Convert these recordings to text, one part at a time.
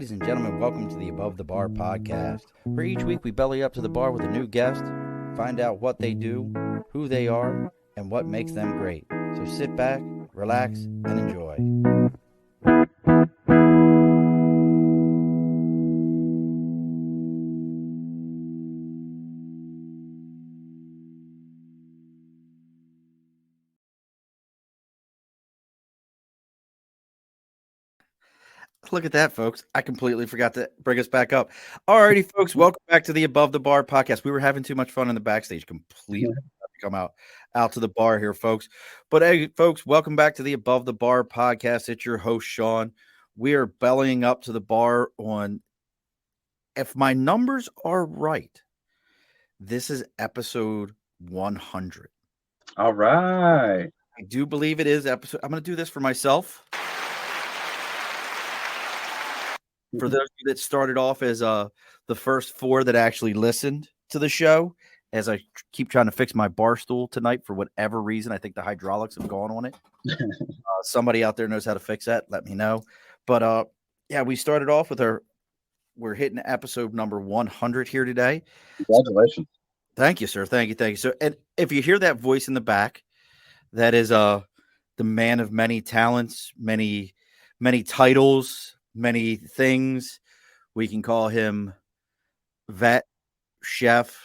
Ladies and gentlemen, welcome to the Above the Bar podcast, where each week we belly up to the bar with a new guest, find out what they do, who they are, and what makes them great. So sit back, relax, and enjoy. Look at that, folks. I completely forgot to bring us back up. Alrighty, folks, welcome back to the Above the Bar podcast. We were having too much fun in the backstage. Completely come out to the bar here, folks. But hey, folks, welcome back to the Above the Bar podcast. It's your host, Sean. We are bellying up to the bar on, if my numbers are right, this is episode 100. All right. I do believe it is episode. I'm going to do this for myself. For those of you that started off as the first 4 that actually listened to the show, as I keep trying to fix my bar stool tonight for whatever reason, I think the hydraulics have gone on it. Somebody out there knows how to fix that. Let me know. But yeah, we started off with we're hitting episode number 100 here today. Congratulations. Thank you, sir. Thank you. So, and if you hear that voice in the back, that is the man of many talents, many titles, many things. We can call him vet, chef,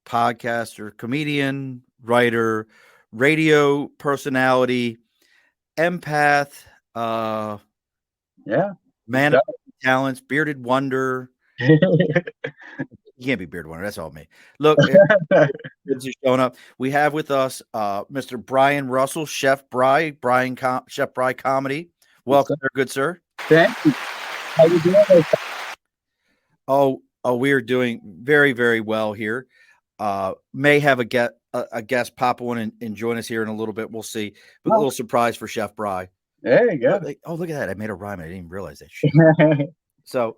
podcaster, comedian, writer, radio personality, empath, man of talents, bearded wonder. You can't be bearded wonder. That's all me. Look, it's showing up. We have with us Mr. Brian Russell, Chef Bry, Chef Bry Comedy. Welcome, there, good sir. Thank you. How you doing? Oh, we are doing very, very well here. May have a guest pop on and join us here in a little bit. We'll see. But a little surprise for Chef Bry. There you go. Oh, look at that. I made a rhyme. I didn't even realize that shit. So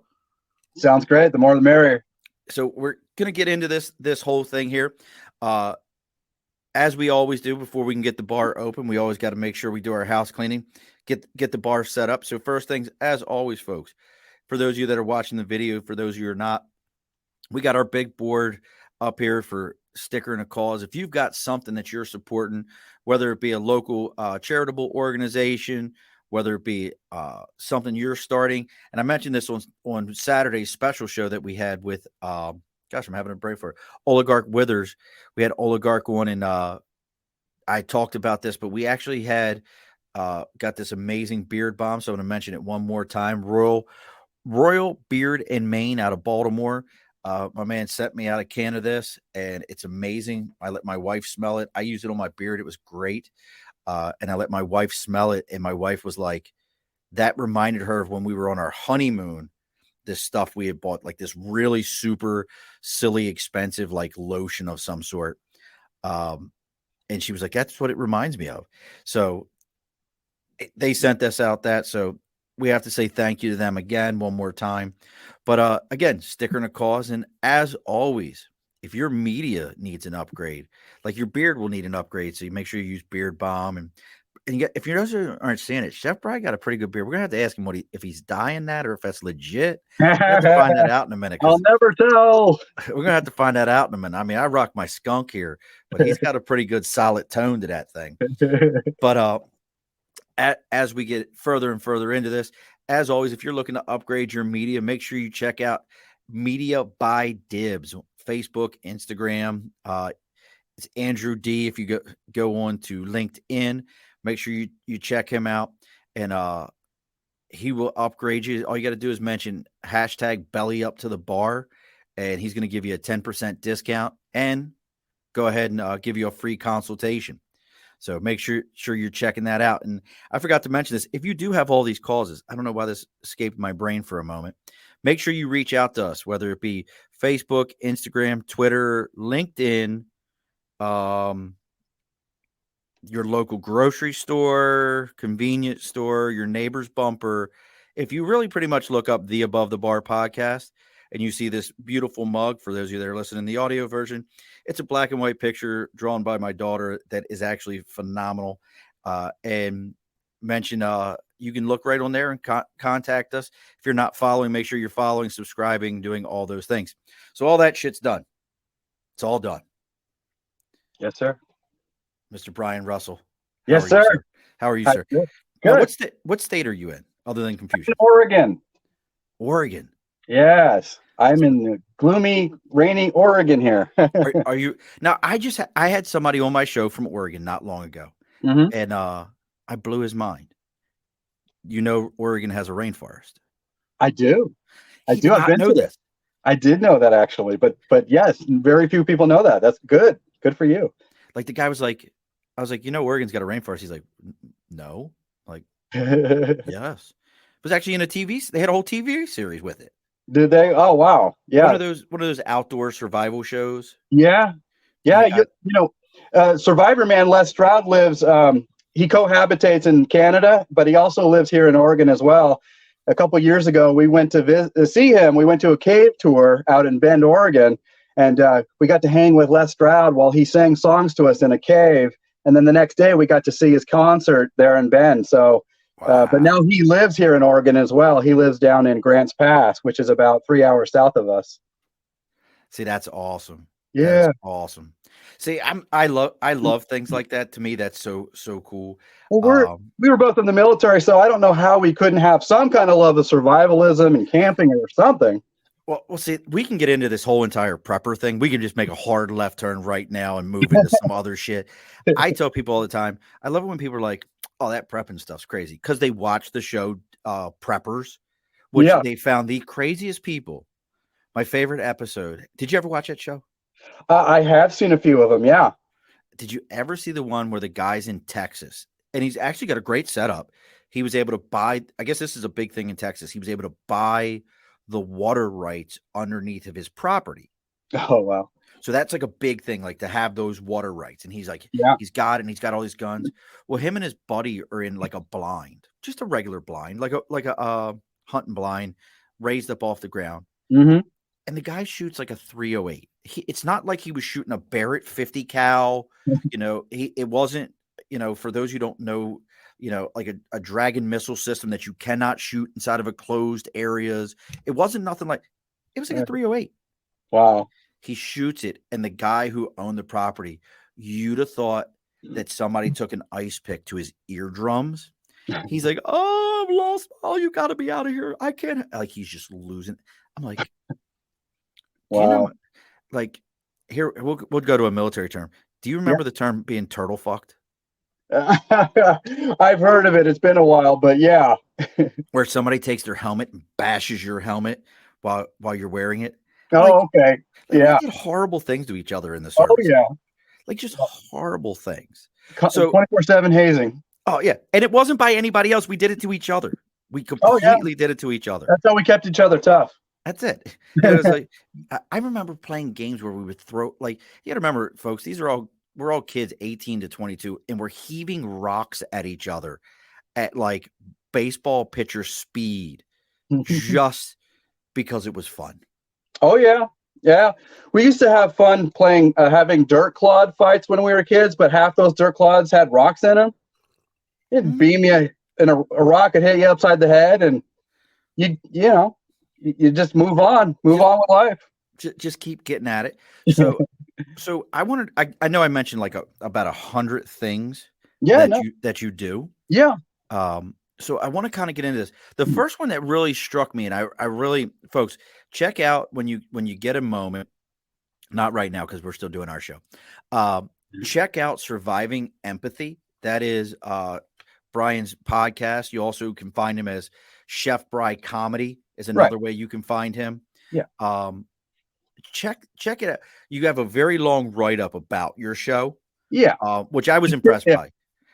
sounds great. The more the merrier. So we're going to get into this whole thing here. As we always do before we can get the bar open, we always got to make sure we do our house cleaning, get the bar set up. So first things, as always, folks, for those of you that are watching the video, for those of you who are not, we got our big board up here for Sticker and a Cause. If you've got something that you're supporting, whether it be a local charitable organization, whether it be something you're starting, and I mentioned this on Saturday's special show that we had with, I'm having a brain for it, Oligarch Withers. We had Oligarch on, and I talked about this, but we actually had got this amazing beard balm. So I'm going to mention it one more time. Royal Beard and Mane out of Baltimore. My man sent me out a can of this, and it's amazing. I let my wife smell it. I used it on my beard. It was great. And I let my wife smell it, and my wife was like, that reminded her of when we were on our honeymoon, this stuff we had bought, like this really super silly, expensive, like lotion of some sort. And she was like, that's what it reminds me of. So they sent us out that. So we have to say thank you to them again, one more time. But again, Sticker and a Cause. And as always, if your media needs an upgrade, like your beard will need an upgrade, so you make sure you use Beard Balm. And if you guys aren't seeing it, Chef Bry got a pretty good beard. We're gonna have to ask him if he's dyeing that or if that's legit. We're gonna have to find that out in a minute. I'll never tell. We're gonna have to find that out in a minute. I mean, I rock my skunk here, but he's got a pretty good solid tone to that thing. But as we get further and further into this, as always, if you're looking to upgrade your media, make sure you check out Media by Dibs. Facebook, Instagram. It's Andrew D. If you go on to LinkedIn, make sure you check him out, and he will upgrade you. All you got to do is mention hashtag belly up to the bar, and he's going to give you a 10% discount and go ahead and give you a free consultation. So make sure you're checking that out. And I forgot to mention this. If you do have all these causes, I don't know why this escaped my brain for a moment. Make sure you reach out to us, whether it be Facebook, Instagram, Twitter, LinkedIn, your local grocery store, convenience store, your neighbor's bumper. If you really pretty much look up the Above the Bar podcast and you see this beautiful mug, for those of you that are listening in the audio version, it's a black and white picture drawn by my daughter that is actually phenomenal. And mention you can look right on there and contact us. If you're not following, make sure you're following, subscribing, doing all those things. So all that shit's done. It's all done. Yes, sir. Mr. Brian Russell. Yes, sir. How are you, sir? Good. Now, what state are you in, other than Confucius? Oregon. Oregon. Yes, I'm in the gloomy, rainy Oregon here. Are you now? I had somebody on my show from Oregon not long ago, and I blew his mind. You know, Oregon has a rainforest. I do. I've been to this. I did know that actually, but yes, very few people know that. That's good. Good for you. Like the guy was like, I was like, Oregon's got a rainforest. He's like, no, like, yes. It was actually in a TV. They had a whole TV series with it. Did they? Oh wow, yeah. One of those outdoor survival shows. Yeah. Survivor Man Les Stroud lives. He cohabitates in Canada, but he also lives here in Oregon as well. A couple of years ago, we went to see him. We went to a cave tour out in Bend, Oregon, and we got to hang with Les Stroud while he sang songs to us in a cave. And then the next day, we got to see his concert there in Bend. So, wow. But now he lives here in Oregon as well. He lives down in Grants Pass, which is about 3 hours south of us. See, that's awesome. Yeah, that's awesome. See, I love things like that. To me, that's so cool. Well, we were both in the military, so I don't know how we couldn't have some kind of love of survivalism and camping or something. Well, see, we can get into this whole entire prepper thing. We can just make a hard left turn right now and move into some other shit. I tell people all the time, I love it when people are like, oh, that prepping stuff's crazy, because they watch the show Preppers, which they found the craziest people. My favorite episode. Did you ever watch that show? I have seen a few of them, yeah. Did you ever see the one where the guy's in Texas, and he's actually got a great setup? He was able to buy, I guess this is a big thing in Texas, he was able to buy the water rights underneath of his property. Oh, wow. So that's like a big thing, like to have those water rights. And he's like, he's got it, and he's got all these guns. Well, him and his buddy are in like a blind, just a regular blind, like a hunting blind, raised up off the ground. Mm-hmm. And the guy shoots like a 308. It's not like he was shooting a Barrett 50 cal. It wasn't, for those who don't know, like a Dragon missile system that you cannot shoot inside of a closed areas. It wasn't nothing like, it was like a 308. Wow. He shoots it, and the guy who owned the property, you'd have thought that somebody took an ice pick to his eardrums. He's like, oh, I've lost. Oh, you got to be out of here. I can't. Like, he's just losing. I'm like, wow. Like, here, we'll go to a military term. Do you remember the term being turtle fucked? I've heard of it. It's been a while, but yeah. Where somebody takes their helmet and bashes your helmet while you're wearing it. Oh, okay. Yeah. We did horrible things to each other in the service. Oh, yeah. Like, just horrible things. So 24/7 hazing. Oh, yeah. And it wasn't by anybody else. We did it to each other. We completely did it to each other. That's how we kept each other tough. That's it. It was like, I remember playing games where we would throw, like, you got to remember, folks, we're all kids 18 to 22, and we're heaving rocks at each other at like baseball pitcher speed just because it was fun. Oh, yeah. Yeah. We used to have fun playing, having dirt clod fights when we were kids, but half those dirt clods had rocks in them. It'd beam you in a rock, would hit you upside the head, and you just move on with life. Just keep getting at it. So I know I mentioned like about 100 things that you do. Yeah. So I want to kind of get into this. The first one that really struck me, and I really, folks, check out when you get a moment, not right now, because we're still doing our show. Check out Surviving Empathy. That is Brian's podcast. You also can find him as Chef Bry Comedy is another way you can find him. Yeah. Check it out. You have a very long write-up about your show. Yeah. Which I was impressed by.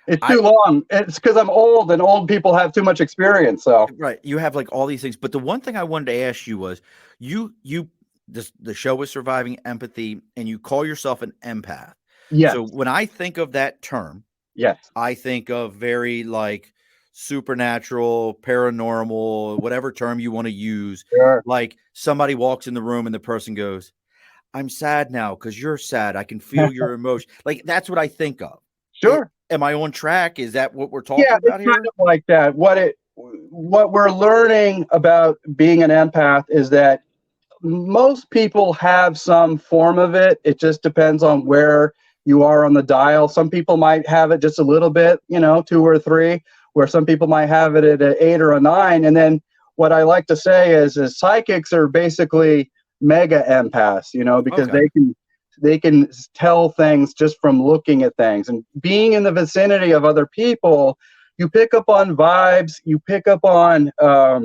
It's too long. It's because I'm old, and old people have too much experience. So right, you have like all these things. But the one thing I wanted to ask you was, the show was Surviving Empathy, and you call yourself an empath. Yeah. So when I think of that term, yes, I think of very like supernatural, paranormal, whatever term you want to use. Sure. Like somebody walks in the room and the person goes, "I'm sad now because you're sad. I can feel your emotion." Like that's what I think of. Sure. am I on track? Is that what we're Yeah, talking it's about kind here? of like that. What we're learning about being an empath is that most people have some form of it. It just depends on where you are on the dial. Some people might have it just a little bit, 2 or 3, where some people might have it at an 8 or a 9. And then what I like to say is psychics are basically mega empaths, because Okay. they can tell things just from looking at things and being in the vicinity of other people. You pick up on vibes, you pick up on uh,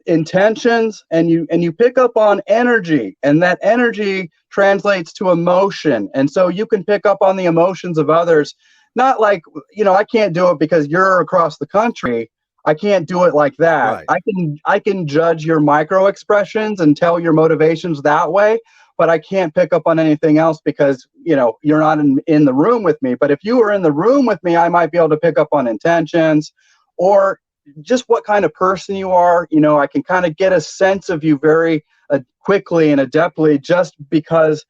intentions, and you pick up on energy, and that energy translates to emotion, and so you can pick up on the emotions of others. Not like, I can't do it because you're across the country. I can't do it like that. Right. I can judge your micro expressions and tell your motivations that way, but I can't pick up on anything else because you're not in the room with me. But if you were in the room with me, I might be able to pick up on intentions, or just what kind of person you are. I can kind of get a sense of you very quickly and adeptly, just because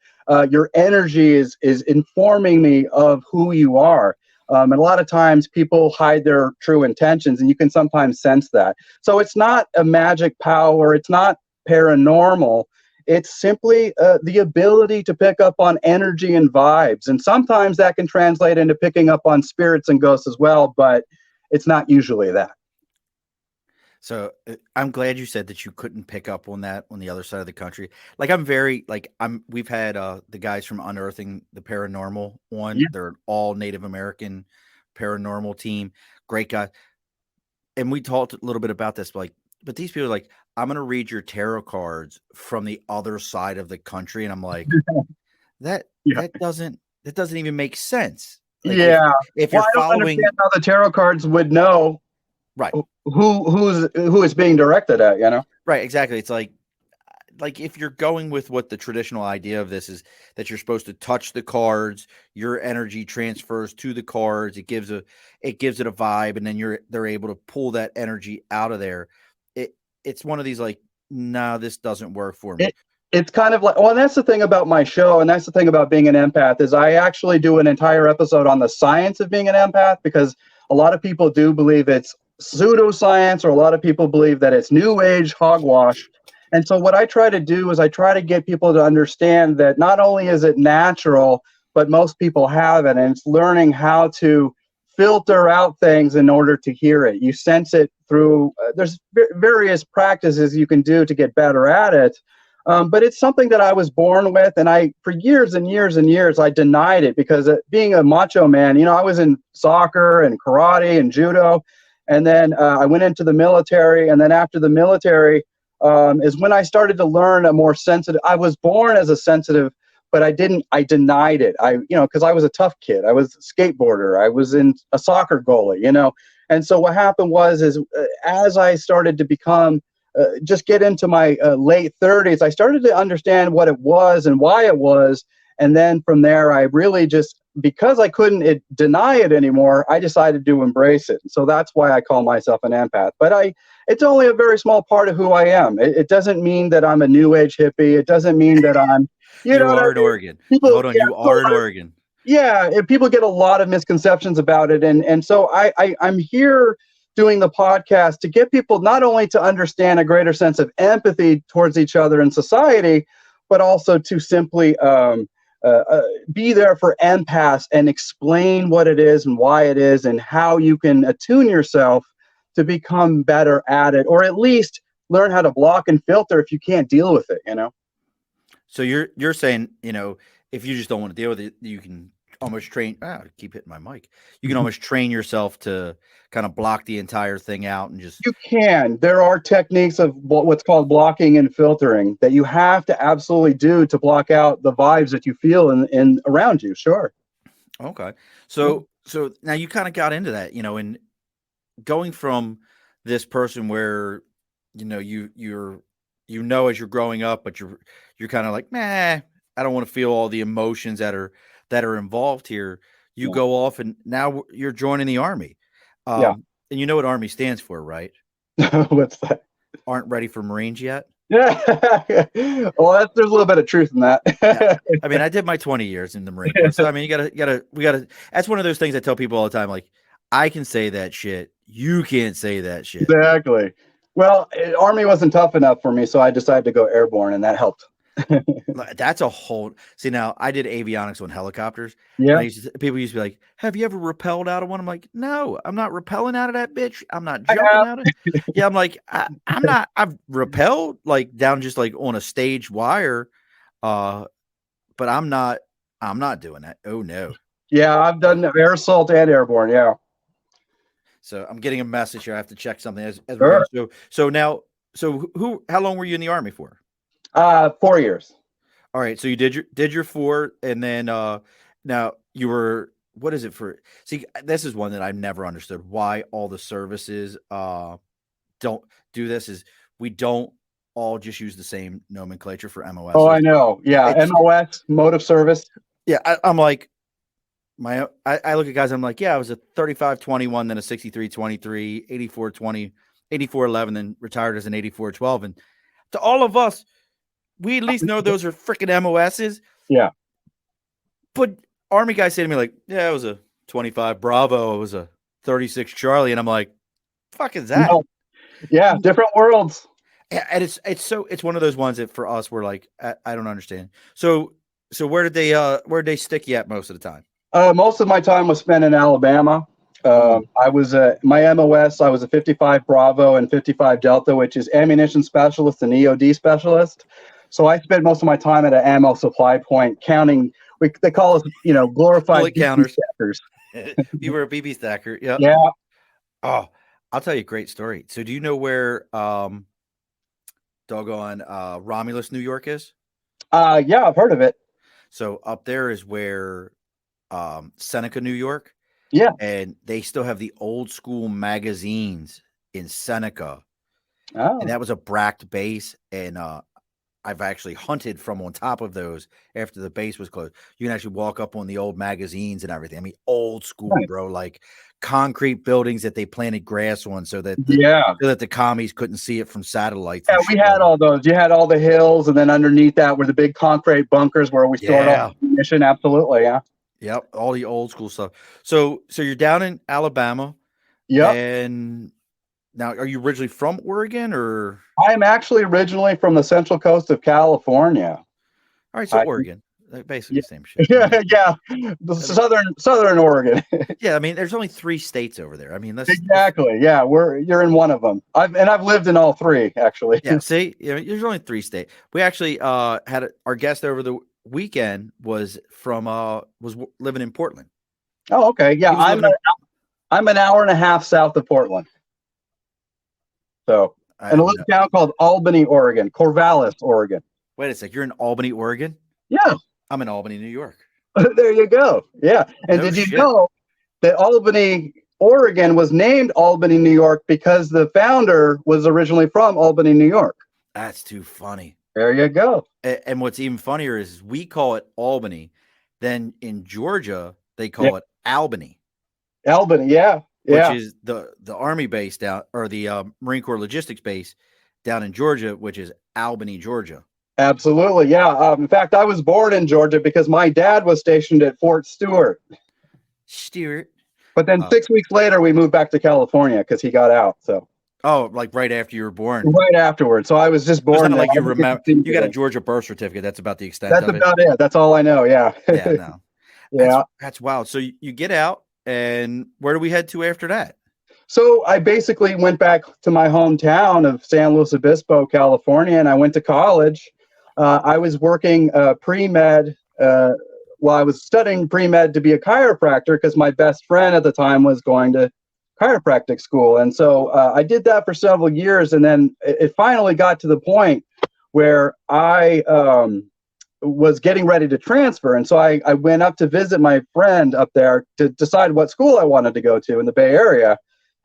your energy is informing me of who you are. And a lot of times people hide their true intentions, and you can sometimes sense that. So it's not a magic power. It's not paranormal. It's simply the ability to pick up on energy and vibes. And sometimes that can translate into picking up on spirits and ghosts as well, but it's not usually that. So I'm glad you said that you couldn't pick up on that on the other side of the country. Like I'm very like we've had the guys from Unearthing the Paranormal on. Yeah. They're an all Native American paranormal team. Great guy. And we talked a little bit about this, but these people are like, I'm gonna read your tarot cards from the other side of the country. And I'm like, that Yeah. that doesn't even make sense. Like Yeah. if Well, you're I don't following understand how the tarot cards would know right, who is being directed at. right, exactly. It's like if you're going with what the traditional idea of this is, that you're supposed to touch the cards, your energy transfers to the cards, it gives it a vibe, and then they're able to pull that energy out of there. It's one of these like, no, this doesn't work for me. It it's kind of like, well, and that's the thing about my show, and that's the thing about being an empath, is I actually do an entire episode on the science of being an empath, because a lot of people do believe it's pseudoscience, or a lot of people believe that it's new age hogwash. And so what I try to do is I try to get people to understand that not only is it natural, but most people have it, and it's learning how to filter out things in order to hear it. You sense it through, there's various practices you can do to get better at it. But it's something that I was born with, and for years and years and years, I denied it because being a macho man, I was in soccer and karate and judo, and then I went into the military, and then after the military is when I started to learn a more sensitive. I was born as a sensitive, but I didn't. I denied it. Because I was a tough kid. I was a skateboarder. I was in a soccer goalie. And so what happened is as I started to become just get into my late 30s, I started to understand what it was and why it was. And then from there, I really just, because I couldn't deny it anymore, I decided to embrace it. So that's why I call myself an empath. But it's only a very small part of who I am. It doesn't mean that I'm a new age hippie. It doesn't mean that I'm, you know You what I are in mean? Oregon. People, Hold on, yeah, you are in Oregon. yeah, people get a lot of misconceptions about it, and so I'm here doing the podcast to get people not only to understand a greater sense of empathy towards each other in society, but also to simply be there for empaths and explain what it is and why it is and how you can attune yourself to become better at it, or at least learn how to block and filter if you can't deal with it. So you're saying, if you just don't want to deal with it, you can almost train. I keep hitting my mic. You can almost train yourself to kind of block the entire thing out and just You can. There are techniques of what's called blocking and filtering that you have to absolutely do to block out the vibes that you feel in around you. Sure. okay. So now you kind of got into that, and going from this person where as you're growing up, but you're kind of like, nah, I don't want to feel all the emotions that are involved here. You Yeah. go off, and now you're joining the army. Yeah. And you know what army stands for, right? What's that? Aren't ready for Marines yet. Yeah. Well, there's a little bit of truth in that. Yeah. I mean, I did my 20 years in the Marine Corps. So, I mean, we gotta, that's one of those things I tell people all the time. Like, I can say that shit. You can't say that shit. Exactly. Well, Army wasn't tough enough for me, so I decided to go airborne, and that helped. That's a whole, see, now I did avionics on helicopters. Yeah. And people used to be like, have you ever rappelled out of one? I'm like, no, I'm not rappelling out of that bitch. I'm not jumping out of it. Yeah. I'm like, I'm not, I've rappelled like down just like on a stage wire. But I'm not doing that. Oh no. Yeah, I've done air assault and airborne. Yeah. So I'm getting a message here. I have to check something as Sure. we're going. So now, how long were you in the Army for? 4 years. All right. So you did your 4, and then now you were, what is it for? See, this is one that I've never understood why all the services don't do this. Is we don't all just use the same nomenclature for MOS. Oh, I know. Yeah, MOS, mode of service. Yeah, I'm like, I look at guys, I'm like, yeah, I was a 35-21, then a 63-23, 84-20, 84-11, then retired as an 84-12. And to all of us, we at least know those are freaking MOSs. Yeah. But Army guys say to me, like, yeah, it was a 25 Bravo, it was a 36 Charlie. And I'm like, fuck is that? No. Yeah, different worlds. And it's one of those ones that for us, we're like, I don't understand. So where did they stick you at most of the time? Most of my time was spent in Alabama. I was my MOS. I was a 55 Bravo and 55 Delta, which is ammunition specialist and EOD specialist. So I spent most of my time at an ammo supply point counting. They call us, glorified counters. stackers. You were a BB stacker. Yeah. Yeah. Oh, I'll tell you a great story. So do you know where Romulus, New York is? Yeah, I've heard of it. So up there is where Seneca, New York. Yeah. And they still have the old school magazines in Seneca. Oh. And that was a bracked base. And I've actually hunted from on top of those after the base was closed. You can actually walk up on the old magazines and everything. I mean, old school, right, bro, like concrete buildings that they planted grass on so that the commies couldn't see it from satellites. Yeah, we had all those. You had all the hills, and then underneath that were the big concrete bunkers where we stored all the ammunition. Absolutely, yeah. Yep, all the old school stuff. So you're down in Alabama. Yeah. And now, are you originally from Oregon, or? I'm actually originally from the Central Coast of California. All right, so Oregon, basically the same shit. Yeah, the southern Oregon. Yeah, I mean, there's only 3 states over there. I mean, exactly. Yeah, you're in one of them. I've lived in all 3 actually. Yeah, see, there's only 3 states. We actually had our guest over the weekend was living in Portland. Oh, okay. Yeah, I'm an hour and a half south of Portland. So, in a little town called Albany, Oregon, Corvallis, Oregon. Wait a sec, you're in Albany, Oregon? Yeah. I'm in Albany, New York. There you go. Yeah. And did you know that Albany, Oregon was named Albany, New York because the founder was originally from Albany, New York? That's too funny. There you go. And what's even funnier is we call it Albany. Then in Georgia, they call it Albany. Albany, yeah. Which is the Army base down, or the Marine Corps logistics base down in Georgia, which is Albany, Georgia. Absolutely, yeah. In fact, I was born in Georgia because my dad was stationed at Fort Stewart. But then 6 weeks later, we moved back to California because he got out. So. Oh, like right after you were born. Right afterwards. So I was just born. Like you remember, you got a Georgia birth certificate. That's about the extent of it. That's about it. That's all I know. Yeah. Yeah. No. Yeah. That's wild. So you get out. And where do we head to after that? So I basically went back to my hometown of San Luis Obispo, California, and I went to college. I was working pre-med while I was studying pre-med to be a chiropractor because my best friend at the time was going to chiropractic school. And so I did that for several years. And then it finally got to the point where I was getting ready to transfer. And so I went up to visit my friend up there to decide what school I wanted to go to in the Bay Area.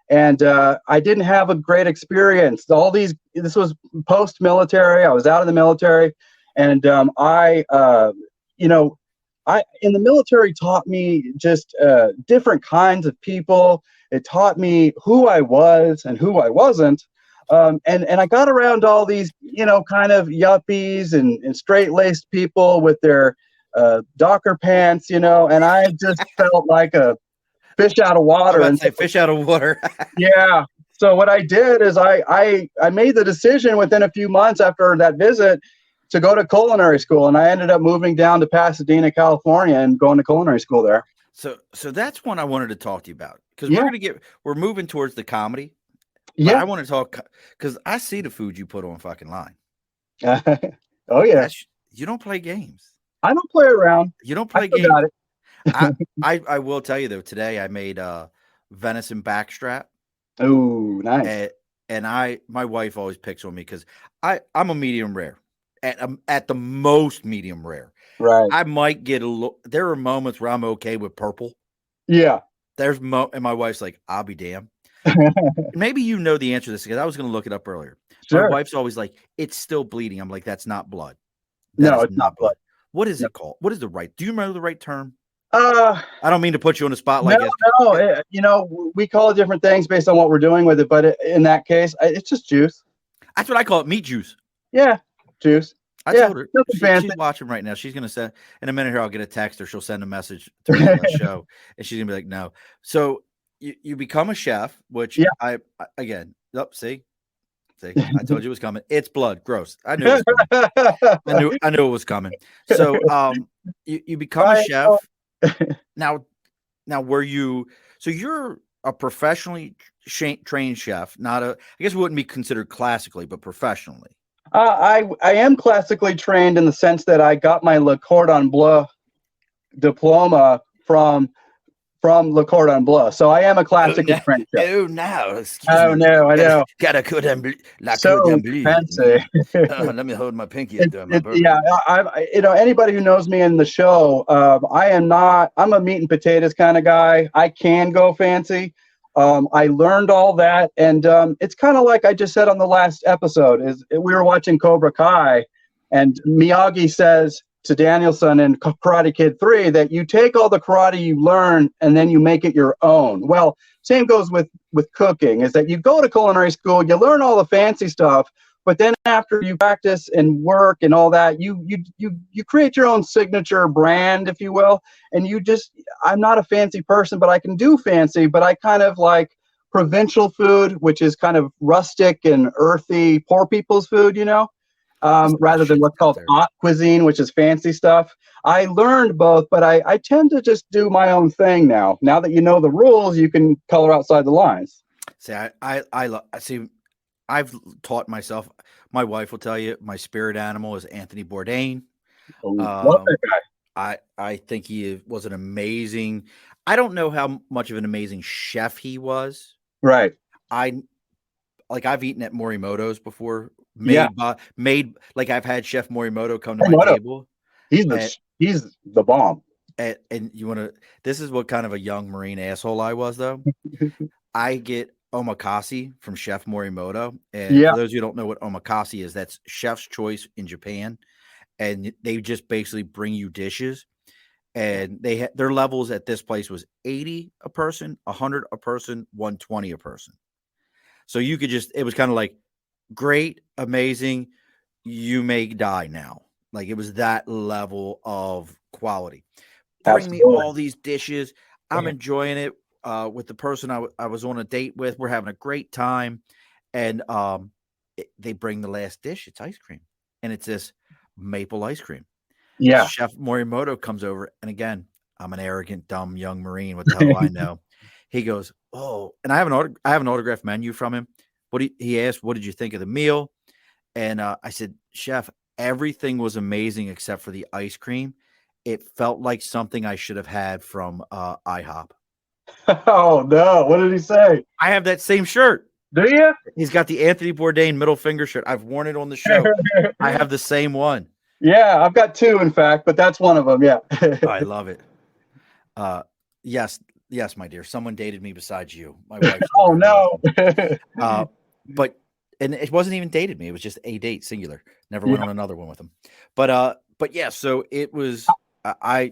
And I didn't have a great experience. This was post-military. I was out of the military. And in the military taught me just different kinds of people. It taught me who I was and who I wasn't. And I got around all these, kind of yuppies and straight-laced people with their Docker pants, and I just felt like a fish out of I was water. about to And say fish out of water. yeah, so what I did is I made the decision within a few months after that visit to go to culinary school, and I ended up moving down to Pasadena, California, and going to culinary school there. So that's one I wanted to talk to you about, because Yeah. we're moving towards the comedy, but Yeah. I want to talk because I see the food you put on fucking line. Oh yeah. You don't play games. I don't play around. You don't I play still games. got it. I will tell you though, today I made venison backstrap. Oh, nice. And my wife always picks on me because I'm a medium rare, at the most medium rare. Right. I might get there are moments where I'm okay with purple. Yeah. And my wife's like, I'll be damned. Maybe you know the answer to this, because I was going to look it up earlier. Sure. My wife's always like, it's still bleeding. I'm like, that's not blood. No, it's not blood. What is it called? What is the right? Do you remember the right term? I don't mean to put you on the spot like this. No. We call it different things based on what we're doing with it, but in that case, it's just juice. That's what I call it, meat juice. Yeah, juice. I told her she's watching right now. She's gonna send in a minute here. I'll get a text, or she'll send a message through the show, and she's gonna be like, "No." So you become a chef, which I again. See, I told you it was coming. It's blood. Gross. I knew it was coming. I knew it was coming. So you become a chef. Now were you? So you're a professionally trained chef, not a. I guess it wouldn't be considered classically, but professionally. I am classically trained in the sense that I got my Le Cordon Bleu diploma from Le Cordon Bleu, so I am a classically trained chef. Oh no! Excuse me. No, I know. Got a Cordon Bleu. Fancy. Let me hold my pinky up there. Anybody who knows me in the show, I'm a meat and potatoes kind of guy. I can go fancy. I learned all that, and it's kind of like I just said on the last episode. We were watching Cobra Kai, and Miyagi says to Danielson in Karate Kid 3 that you take all the karate you learn and then you make it your own. Well, same goes with cooking, is that you go to culinary school, you learn all the fancy stuff, but then after you practice and work and all that, you create your own signature brand, if you will. And I'm not a fancy person, but I can do fancy, but I kind of like provincial food, which is kind of rustic and earthy, poor people's food, rather than what's called haute cuisine, which is fancy stuff. I learned both, but I tend to just do my own thing now. Now that you know the rules, you can color outside the lines. See, I see. I've taught myself. My wife will tell you my spirit animal is Anthony Bourdain. Love that guy. I think he was an amazing. I don't know how much of an amazing chef he was. Right. I've eaten at Morimoto's before. I've had Chef Morimoto come to my table. He's the bomb. And you want to? This is what kind of a young Marine asshole I was, though. I get omakase from Chef Morimoto, and for those who don't know what omakase is, that's chef's choice in Japan, and they just basically bring you dishes, and their levels at this place was 80 a person, 100 a person, 120 a person. So you could it was kind of like great, amazing, you may die now. Like it was that level of quality. Bring me all these dishes. I'm enjoying it. With the person I was on a date with, we're having a great time, and they bring the last dish. It's ice cream, and it's this maple ice cream. Yeah. Chef Morimoto comes over, and again, I'm an arrogant, dumb young Marine. What the hell do I know? He goes, "Oh," and I have an autographed menu from him. He asked, "What did you think of the meal?" And I said, "Chef, everything was amazing except for the ice cream. It felt like something I should have had from IHOP." Oh no! What did he say? I have that same shirt. Do you? He's got the Anthony Bourdain middle finger shirt. I've worn it on the show. I have the same one. Yeah, I've got two, in fact, but that's one of them. Yeah. I love it. Yes, my dear. Someone dated me besides you. My wife. Oh no. But it wasn't even dated me. It was just a date, singular. Never went on another one with him. But yeah. So it was. How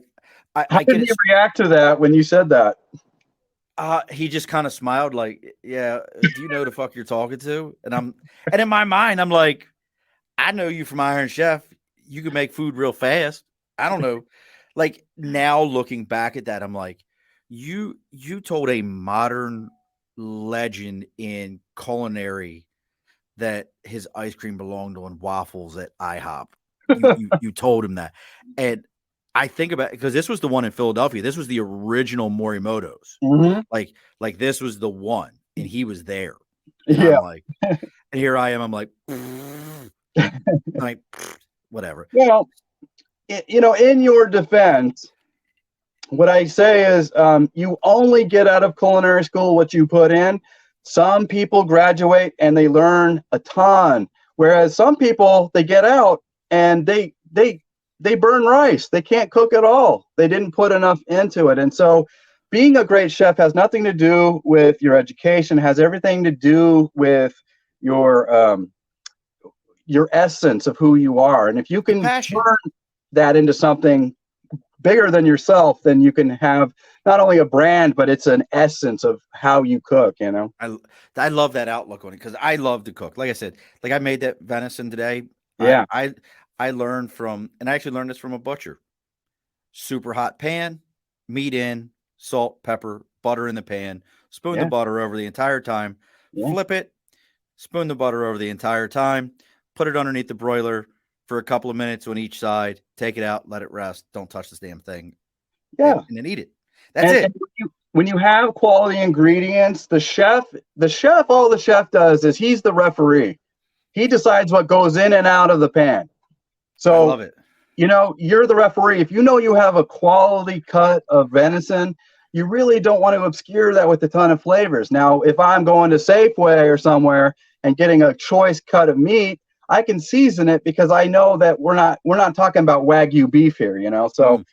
did you react to that when you said that? He just kind of smiled, like, "Yeah, do you know the fuck you're talking to?" And in my mind, I'm like, "I know you from Iron Chef. You can make food real fast." I don't know. Like now, looking back at that, I'm like, you told a modern legend in culinary that his ice cream belonged on waffles at IHOP. You told him that, and I think about it because this was the one in Philadelphia. This was the original Morimoto's. Hmm. Like this was the one, and he was there. And Yeah. I'm like, and here I am. I'm like, like whatever. Well, in your defense, what I say is, you only get out of culinary school what you put in. Some people graduate and they learn a ton, whereas some people they get out and they burn rice. They can't cook at all. They didn't put enough into it. And so being a great chef has nothing to do with your education, has everything to do with your your essence of who you are. And if you can Passion. turn that into something bigger than yourself, then you can have not only a brand, but it's an essence of how you cook, I love that outlook on it because I love to cook. Like I said, like I made that venison today. Yeah. I learned from, and I actually learned this from a butcher. Super hot pan, meat in, salt, pepper, butter in the pan, spoon the Yeah. butter over the entire time, Yeah. flip it, spoon the butter over the entire time, put it underneath the broiler for a couple of minutes on each side, take it out, let it rest, don't touch this damn thing, Yeah. and then eat it. That's And it. when you have quality ingredients, all the chef does is he's the referee. He decides what goes in and out of the pan. I So, love it. you're the referee. If you know you have a quality cut of venison, you really don't want to obscure that with a ton of flavors. Now, if I'm going to Safeway or somewhere and getting a choice cut of meat, I can season it because I know that we're not talking about Wagyu beef here, So,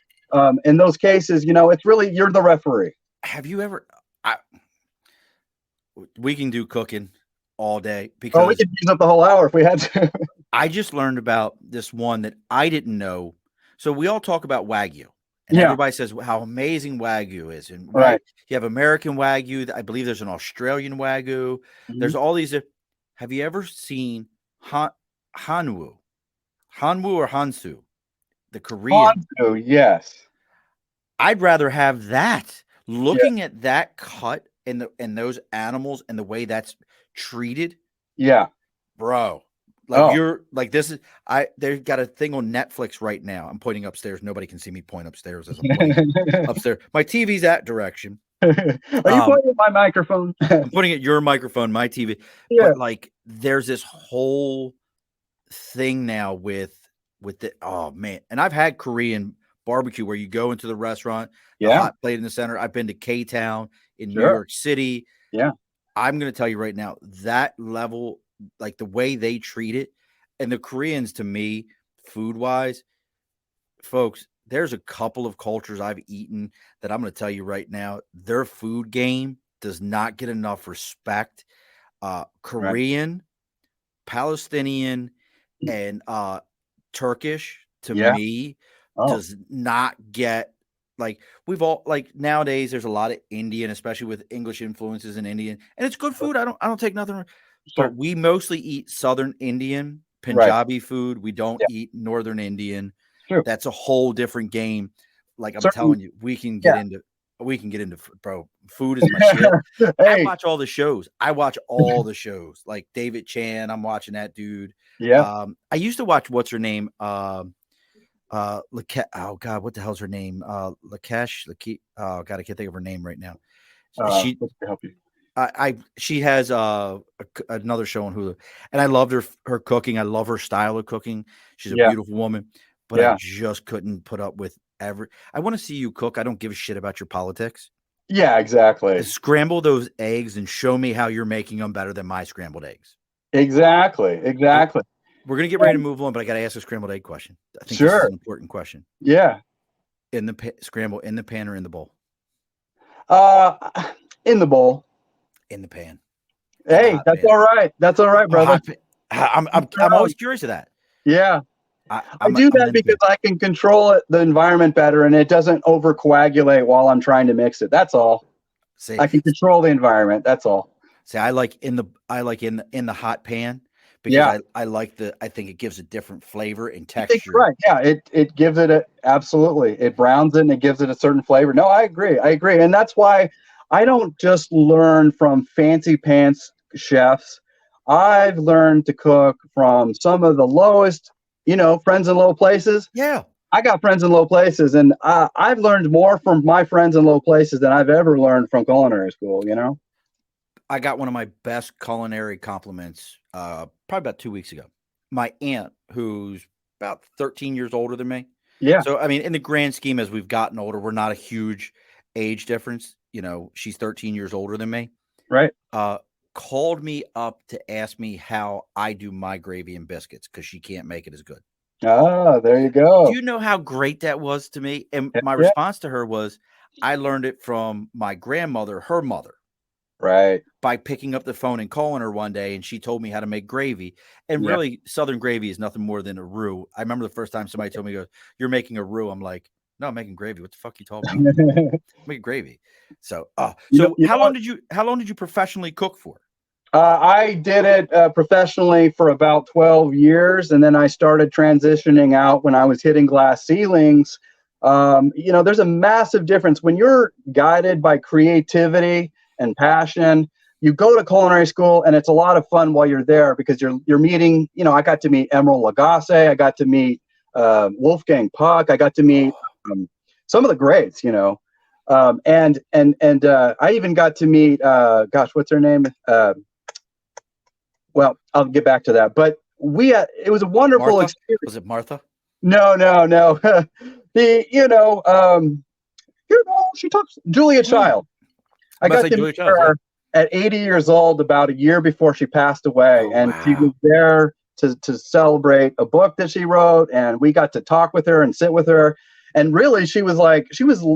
in those cases, it's really you're the referee. Have you ever? We can do cooking all day Oh, we because could use up the whole hour if we had to. I just learned about this one that I didn't know. So we all talk about Wagyu, and Yeah. everybody says how amazing Wagyu is, and Right. you have American Wagyu. I believe there's an Australian Wagyu. Mhm. There's all these. Have you ever seen Hanwoo or Hansu, the Korean? Hansu, yes. I'd rather have that. Looking at that cut and those animals and the way that's treated, Yeah. bro. Oh. You're like this is they've got a thing on Netflix right now. I'm pointing upstairs. Nobody can see me point upstairs as I'm pointing upstairs. My TV's that direction. Are you pointing at my microphone? I'm pointing at your microphone, my TV. Yeah. But like there's this whole thing now with the oh man. And I've had Korean barbecue where you go into the restaurant, the Yeah. hot plate in the center. I've been to K-Town in New Sure. York City. Yeah. I'm going to tell you right now, that level, like the way they treat it, and the Koreans, to me, food-wise, folks, there's a couple of cultures I've eaten that I'm going to tell you right now, their food game does not get enough respect. Korean, Palestinian, and Turkish, to me, does not get like we've all like nowadays there's a lot of Indian, especially with English influences in Indian, and it's good food. I don't take nothing, Sure. but we mostly eat Southern Indian, Punjabi food. We don't eat Northern Indian. True. That's a whole different game. Like I'm Certainly. telling you, we can get into bro. Food is my shit. I watch all the shows. I watch all the shows. Like David Chan, I'm watching that dude. Yeah. I used to watch what's her name? Oh God, what the hell's her name? Lakesh. Oh God, I can't think of her name right now. She help you. She has another show on Hulu, and I loved her cooking. I love her style of cooking. She's a beautiful woman, but I just couldn't put up with I want to see you cook. I don't give a shit about your politics. Yeah, exactly. Scramble those eggs and show me how you're making them better than my scrambled eggs. Exactly. We're going to get ready to move on, but I got to ask a scrambled egg question. I think this is an important question. Yeah. In the scramble, in the pan or in the bowl? In the bowl. In the pan. Hey, that's all right. That's all right, brother. I'm always curious of that. Yeah. I do that because I can control the environment better and it doesn't over coagulate while I'm trying to mix it. That's all. See, I can control the environment. That's all. I like in the hot pan because Yeah, I think it gives a different flavor and I think you're texture. right. Yeah, it gives it absolutely. It browns it and it gives it a certain flavor. No, I agree. I agree, and that's why I don't just learn from fancy pants chefs. I've learned to cook from some of the lowest, friends in low places. Yeah. I got friends in low places, and I've learned more from my friends in low places than I've ever learned from culinary school. I got one of my best culinary compliments probably about 2 weeks ago. My aunt, who's about 13 years older than me. Yeah, So, I mean, in the grand scheme, as we've gotten older, we're not a huge age difference. She's 13 years older than me. right. Uh, Called me up to ask me how I do my gravy and biscuits because she can't make it as good. Ah, there you Do go. you know how great that was to me? And Yeah, my yeah, response to her was, I learned it from my grandmother, her mother, right. by picking up the phone and calling her one day, and she told me how to make gravy. And Yeah. really, Southern gravy is nothing more than a roux. I remember the first time somebody told me, "You're making a roux." I'm like, "No, I'm making gravy. What the fuck you talking about? you I'm making gravy." So, know, you know how long did you professionally cook for? I did it professionally for about 12 years, and then I started transitioning out when I was hitting glass ceilings. There's a massive difference when you're guided by creativity and passion. You go to culinary school, and it's a lot of fun while you're there because you're meeting. I got to meet Emeril Lagasse, I got to meet Wolfgang Puck, I got to meet some of the greats. And I even got to meet gosh, what's her name? Well, I'll get back to that. But it was a wonderful Martha? experience. Was it Martha? No, no, no. She talks Julia Child. I I'm about to got say to meet Julia Childs. Yeah. her at 80 years old, about a year before she passed away, Oh and she was wow. there to celebrate a book that she wrote, and we got to talk with her and sit with her. And really, she was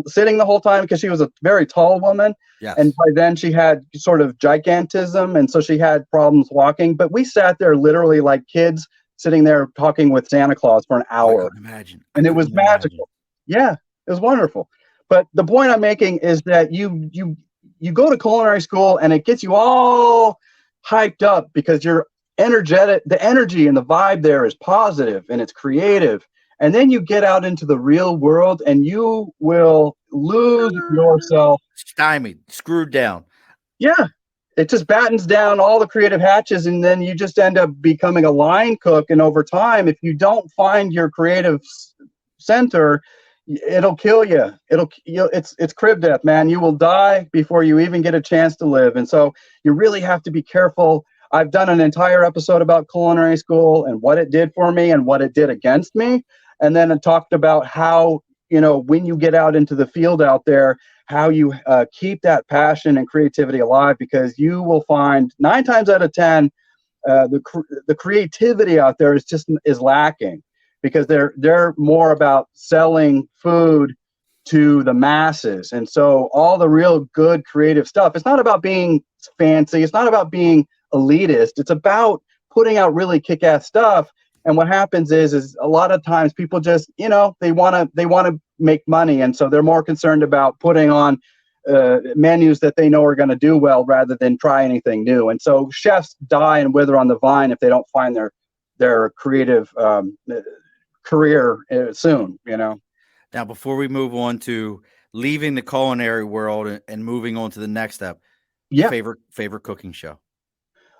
sitting the whole time because she was a very tall woman. And Yes. by then she had sort of gigantism. And so she had problems walking. But we sat there literally like kids sitting there talking with Santa Claus for an Oh, I hour. couldn't imagine. I And it couldn't was even imagine. magical. Yeah, it was wonderful. But the point I'm making is that you go to culinary school and it gets you all hyped up because you're energetic. The energy and the vibe there is positive and it's creative, and then you get out into the real world and you will lose yourself. Stymied, screwed down. Yeah, it just battens down all the creative hatches, and then you just end up becoming a line cook. And over time, if you don't find your creative center, it'll kill you. It's crib death, man. You will die before you even get a chance to live. And so you really have to be careful. I've done an entire episode about culinary school and what it did for me and what it did against me. And then it talked about how, when you get out into the field out there, how you keep that passion and creativity alive, because you will find 9 times out of 10, the creativity out there is lacking, because they're more about selling food to the masses. And so all the real good creative stuff, it's not about being fancy, it's not about being elitist, it's about putting out really kick-ass stuff. And what happens is a lot of times people just, they want to make money, and so they're more concerned about putting on menus that they know are going to do well rather than try anything new. And so chefs die and wither on the vine if they don't find their creative career soon. Now, before we move on to leaving the culinary world and moving on to the next step, Yeah. favorite cooking show.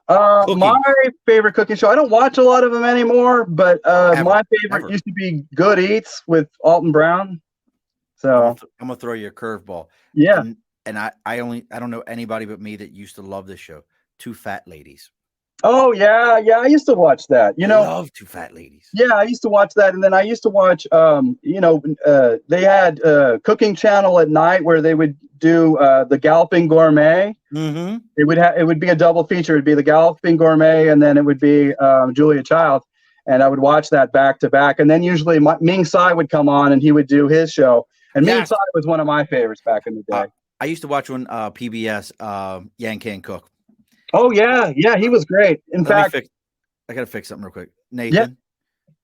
My Cooking favorite cooking show, I don't watch a lot of them anymore, but my favorite ever. used to be Good Eats with Alton Brown. So I'm gonna throw you a curveball. yeah. And I don't know anybody but me that used to love this show. Two Fat Ladies. Oh yeah, I used to watch that. I love Two Fat Ladies. Yeah, I used to watch that, and then I used to watch. They had Cooking Channel at night where they would do the Galloping Gourmet. Mm-hmm. It would be a double feature. It'd be the Galloping Gourmet, and then it would be Julia Child, and I would watch that back to back. And then usually Ming Tsai would come on, and he would do his show. And Ming Tsai was one of my favorites back in the day. I used to watch on PBS Yan Can Cook. Oh yeah, he was great. In fact, I gotta fix something real quick, Nathan.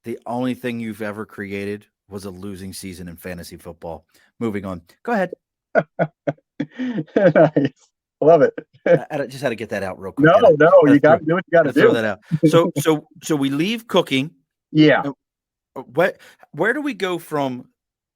The only thing you've ever created was a losing season in fantasy football. Moving on. Go ahead. Nice. Love it. I just had to get that out real quick. No, no, you got Throw, to do what you got to throw do. that out. So we leave cooking. Yeah. Where do we go from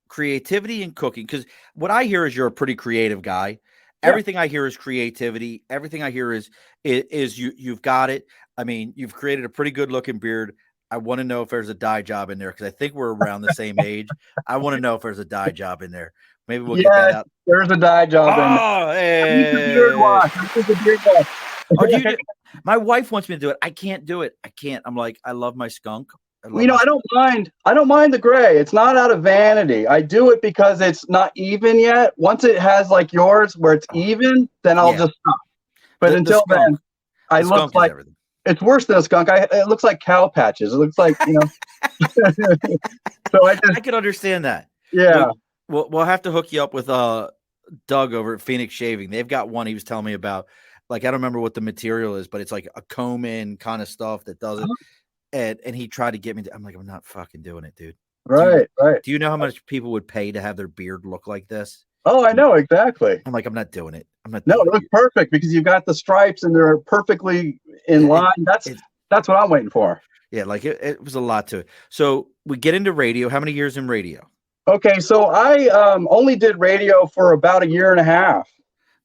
creativity and cooking? Because what I hear is you're a pretty creative guy. Yeah. Everything I hear is creativity. Everything I hear is you've got it. I mean, you've created a pretty good looking beard. I want to know if there's a dye job in there because I think we're around the same age. I want to know if there's a dye job in there. Maybe we'll get that Yes, out. there's a dye job in there. Oh, I need the beard wash. I need the beard wash. oh, do you do, my wife wants me to do it. I can't do it. I can't. I'm like, I love my skunk. You know, I don't mind. I don't mind the gray. It's not out of vanity. I do it because it's not even yet. Once it has like yours, where it's even, then I'll just stop. But until then, I look like everything. It's worse than a skunk. It looks like cow patches. It looks like, you know. So I can understand that. Yeah. We'll have to hook you up with Doug over at Phoenix Shaving. They've got one he was telling me about. Like, I don't remember what the material is, but it's like a comb in kind of stuff that does it. And he tried to get me to, I'm like, I'm not fucking doing it, dude. Right. Do you know how much people would pay to have their beard look like this? Oh, I know, exactly. I'm like, I'm not doing it. No, it looks perfect because you've got the stripes and they're perfectly in line. That's what I'm waiting for. Yeah, like it was a lot to it. So we get into radio. How many years in radio? Okay, so I only did radio for about 1.5 years.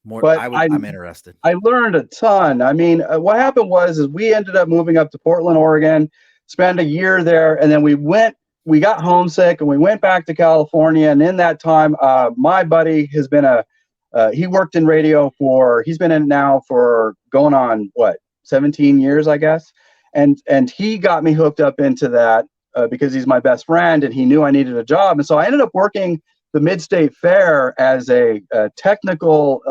But I'm interested. I learned a ton. I mean, what happened was we ended up moving up to Portland, Oregon, spent 1 year there, and then we got homesick and we went back to California. And in that time, my buddy has been he worked in radio he's been in now for going on 17 years, I guess. And he got me hooked up into that because he's my best friend and he knew I needed a job. And so I ended up working the Mid-State Fair as a technical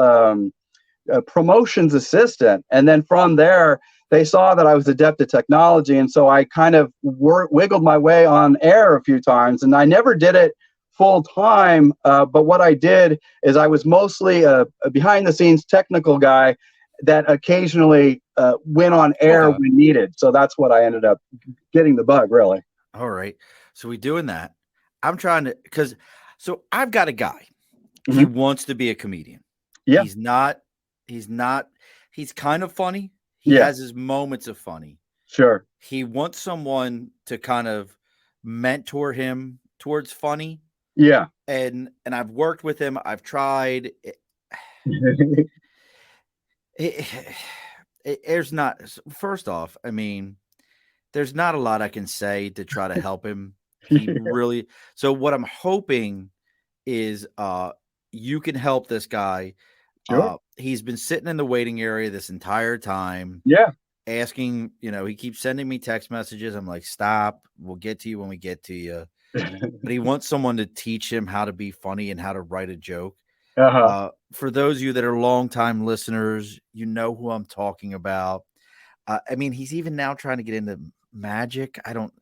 promotions assistant. And then from there, they saw that I was adept at technology. And so I kind of wiggled my way on air a few times. And I never did it full time. But what I did is I was mostly a behind the scenes technical guy that occasionally went on air when needed. So that's what I ended up getting the bug, really. All right. So we doing that. I'm trying to, so I've got a guy. Mm-hmm. He wants to be a comedian. Yeah. He's kind of funny. He has his moments of funny. Sure. He wants someone to kind of mentor him towards funny. Yeah. And I've worked with him. I've tried. There's not, first off, I mean, there's not a lot I can say to try to help him. He really, so what I'm hoping is you can help this guy. Sure. He's been sitting in the waiting area this entire time. Yeah. Asking, he keeps sending me text messages. I'm like, stop. We'll get to you when we get to you. But he wants someone to teach him how to be funny and how to write a joke. For those of you that are longtime listeners, you know who I'm talking about. I mean, he's even now trying to get into magic. I don't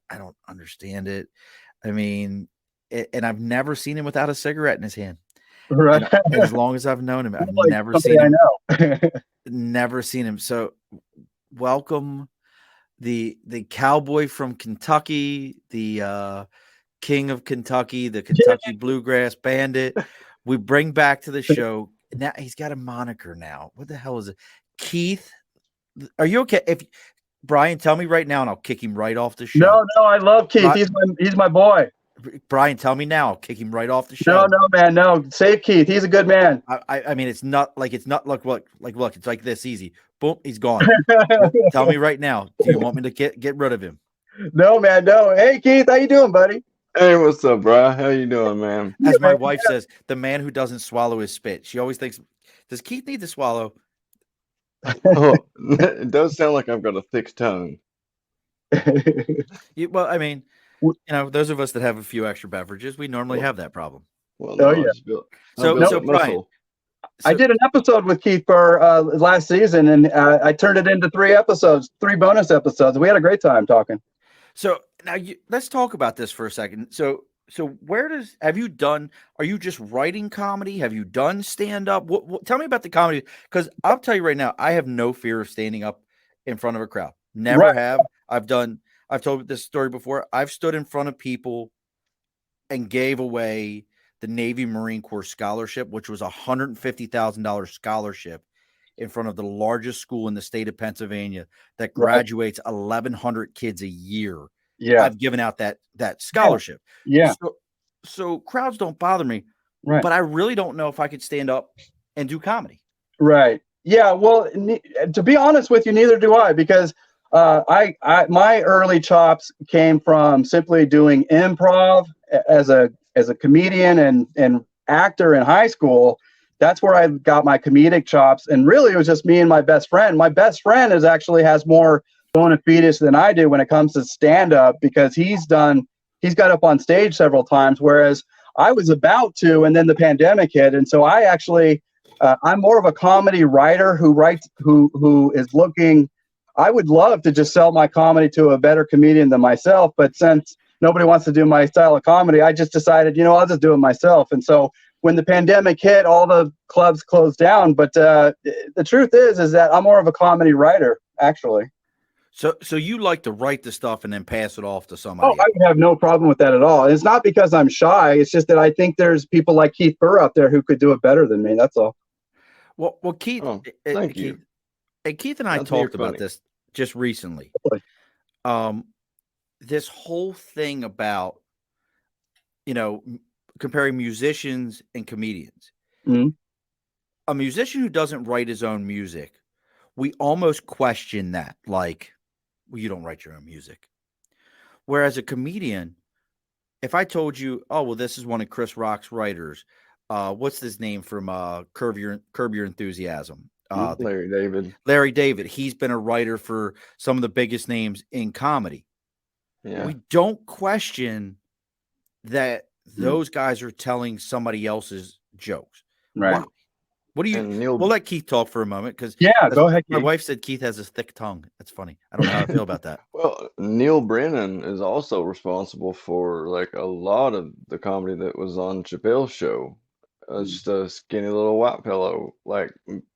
understand it. I mean, and I've never seen him without a cigarette in his hand. Right. As long as I've known him, I've never seen him. Never seen him. So welcome the cowboy from Kentucky, the king of Kentucky, the Kentucky Bluegrass Bandit. We bring back to the show. Now he's got a moniker now. What the hell is it? Keith, are you okay? If Brian, tell me right now and I'll kick him right off the show. No, I love Keith. He's my boy. Brian, tell me now. I'll kick him right off the show. No, man, no. Save Keith. He's a good man. I mean, it's not look, it's like this easy. Boom, he's gone. Tell me right now. Do you want me to get rid of him? No, man, no. Hey, Keith, how you doing, buddy? Hey, what's up, bro? How you doing, man? As my wife says, the man who doesn't swallow his spit. She always thinks, does Keith need to swallow? Oh, it does sound like I've got a thick tongue. Well, I mean, those of us that have a few extra beverages, we normally have that problem. Well, no, So Brian, I did an episode with Keith for last season, and I turned it into 3 episodes, 3 bonus episodes. We had a great time talking. So now let's talk about this for a second. So are you just writing comedy? Have you done stand up? Tell me about the comedy, because I'll tell you right now, I have no fear of standing up in front of a crowd. Never have. I've told this story before. I've stood in front of people and gave away the Navy Marine Corps scholarship, which was $150,000 scholarship in front of the largest school in the state of Pennsylvania that Right. graduates 1,100 kids a year. Yeah. I've given out that scholarship. Yeah. So crowds don't bother me, Right. but I really don't know if I could stand up and do comedy. Right. Yeah. Well, to be honest with you, neither do I, because my early chops came from simply doing improv as a comedian and actor in high school. That's where I got my comedic chops, and really it was just me and my best friend. My best friend has more bona fides than I do when it comes to stand up, because he's got up on stage several times, whereas I was about to, and then the pandemic hit, and so I actually. I'm more of a comedy writer who is looking. I would love to just sell my comedy to a better comedian than myself, but since nobody wants to do my style of comedy, I just decided, I'll just do it myself. And so when the pandemic hit, all the clubs closed down. But the truth is that I'm more of a comedy writer, actually. So you like to write the stuff and then pass it off to somebody else. I would have no problem with that at all. And it's not because I'm shy. It's just that I think there's people like Keith Burr out there who could do it better than me. That's all. Well, Keith, thank you. Keith and I talked about this just recently. This whole thing about, comparing musicians and comedians. Mm-hmm. A musician who doesn't write his own music, we almost question that, like, well, you don't write your own music. Whereas a comedian, if I told you, oh, well, this is one of Chris Rock's writers, what's his name from Curb Your Enthusiasm? Larry David. Larry David. He's been a writer for some of the biggest names in comedy. Yeah. We don't question that those guys are telling somebody else's jokes. Right. Wow. What do you? We'll let Keith talk for a moment, because go ahead. My wife said Keith has a thick tongue. That's funny. I don't know how I feel about that. Well, Neil Brennan is also responsible for like a lot of the comedy that was on Chappelle's show. Just a skinny little white fellow,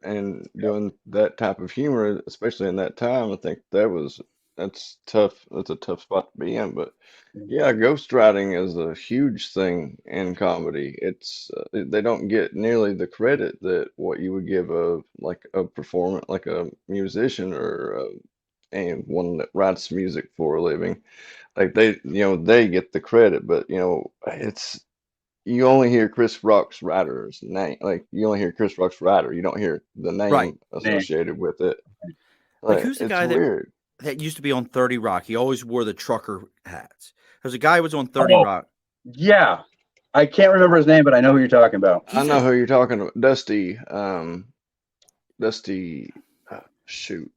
and doing that type of humor, especially in that time. I think that's tough. That's a tough spot to be in. But yeah, ghostwriting is a huge thing in comedy. It's they don't get nearly the credit that what you would give a performance, like a musician or one that writes music for a living. Like they get the credit, but it's. You only hear Chris Rock's writer's name. Like, you only hear Chris Rock's writer. You don't hear the name associated with it. Like who's the guy that used to be on 30 Rock? He always wore the trucker hats. There's a guy who was on 30 Rock. Yeah. I can't remember his name, but I know who you're talking about. I know who you're talking about. Dusty, shoot.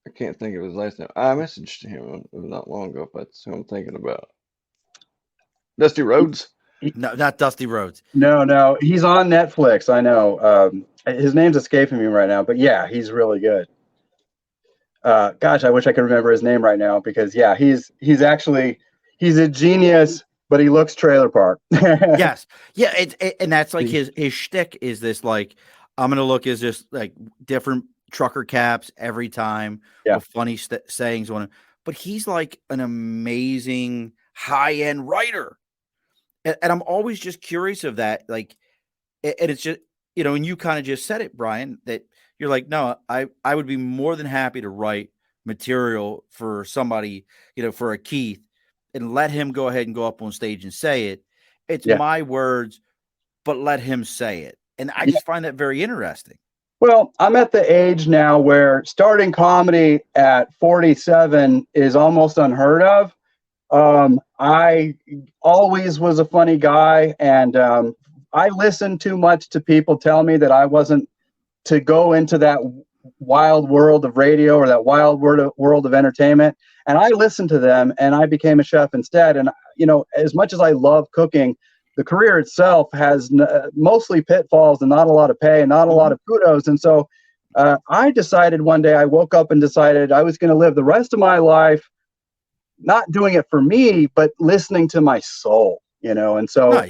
I can't think of his last name. I messaged him not long ago, if that's who I'm thinking about. Dusty Rhodes? No, not Dusty Rhodes. No, he's on Netflix. I know. His name's escaping me right now, but yeah, he's really good. Gosh, I wish I could remember his name right now, because yeah, he's a genius, but he looks trailer park. Yes, yeah, and that's like his shtick is this, like, I'm gonna look as just like different trucker caps every time with funny sayings on it, but he's like an amazing high-end writer. And I'm always just curious of that. Like, and it's just, and you kind of just said it, Brian, that you're like, no, I would be more than happy to write material for somebody, for a Keith, and let him go ahead and go up on stage and say it. It's my words, but let him say it. And I just find that very interesting. Well, I'm at the age now where starting comedy at 47 is almost unheard of. I always was a funny guy, and I listened too much to people tell me that I wasn't to go into that wild world of radio or that wild world of entertainment. And I listened to them, and I became a chef instead. And, as much as I love cooking, the career itself has mostly pitfalls and not a lot of pay and not a lot of kudos. And so I decided one day, I woke up and decided I was going to live the rest of my life not doing it for me, but listening to my soul, and so, nice.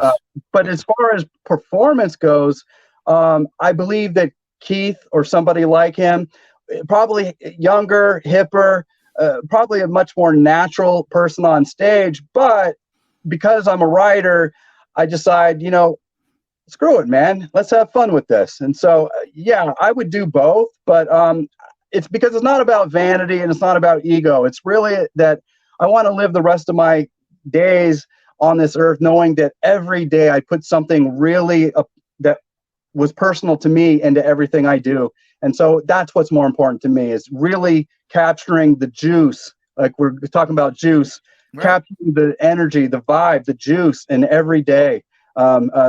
But as far as performance goes, I believe that Keith or somebody like him, probably younger, hipper, probably a much more natural person on stage. But because I'm a writer, I decide, screw it, man. Let's have fun with this. And so, yeah, I would do both, but it's because it's not about vanity and it's not about ego. It's really that I want to live the rest of my days on this earth knowing that every day I put something really that was personal to me into everything I do. And so that's what's more important to me, is really capturing the juice. Like we're talking about juice, Right. capturing the energy, the vibe, the juice in every day.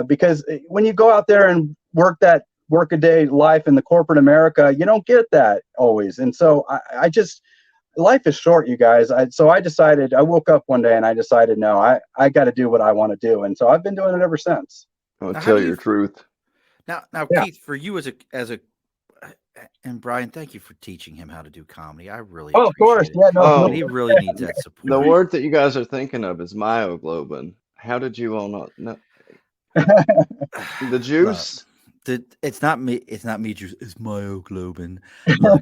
Because when you go out there and work a day life in the corporate America, you don't get that always. And so I just, life is short, you guys. So I decided, I woke up one day and I decided, no, I got to do what I want to do. And so I've been doing it ever since. I'll Now, how tell do you your truth. Now, Yeah. Keith, for you as a, and Brian, thank you for teaching him how to do comedy. I really Oh, of course. appreciate it. Yeah, no, And he really needs that support. The word that you guys are thinking of is myoglobin. How did you all not know? The juice? It's not me. It's not me. Juice. It's myoglobin. Look,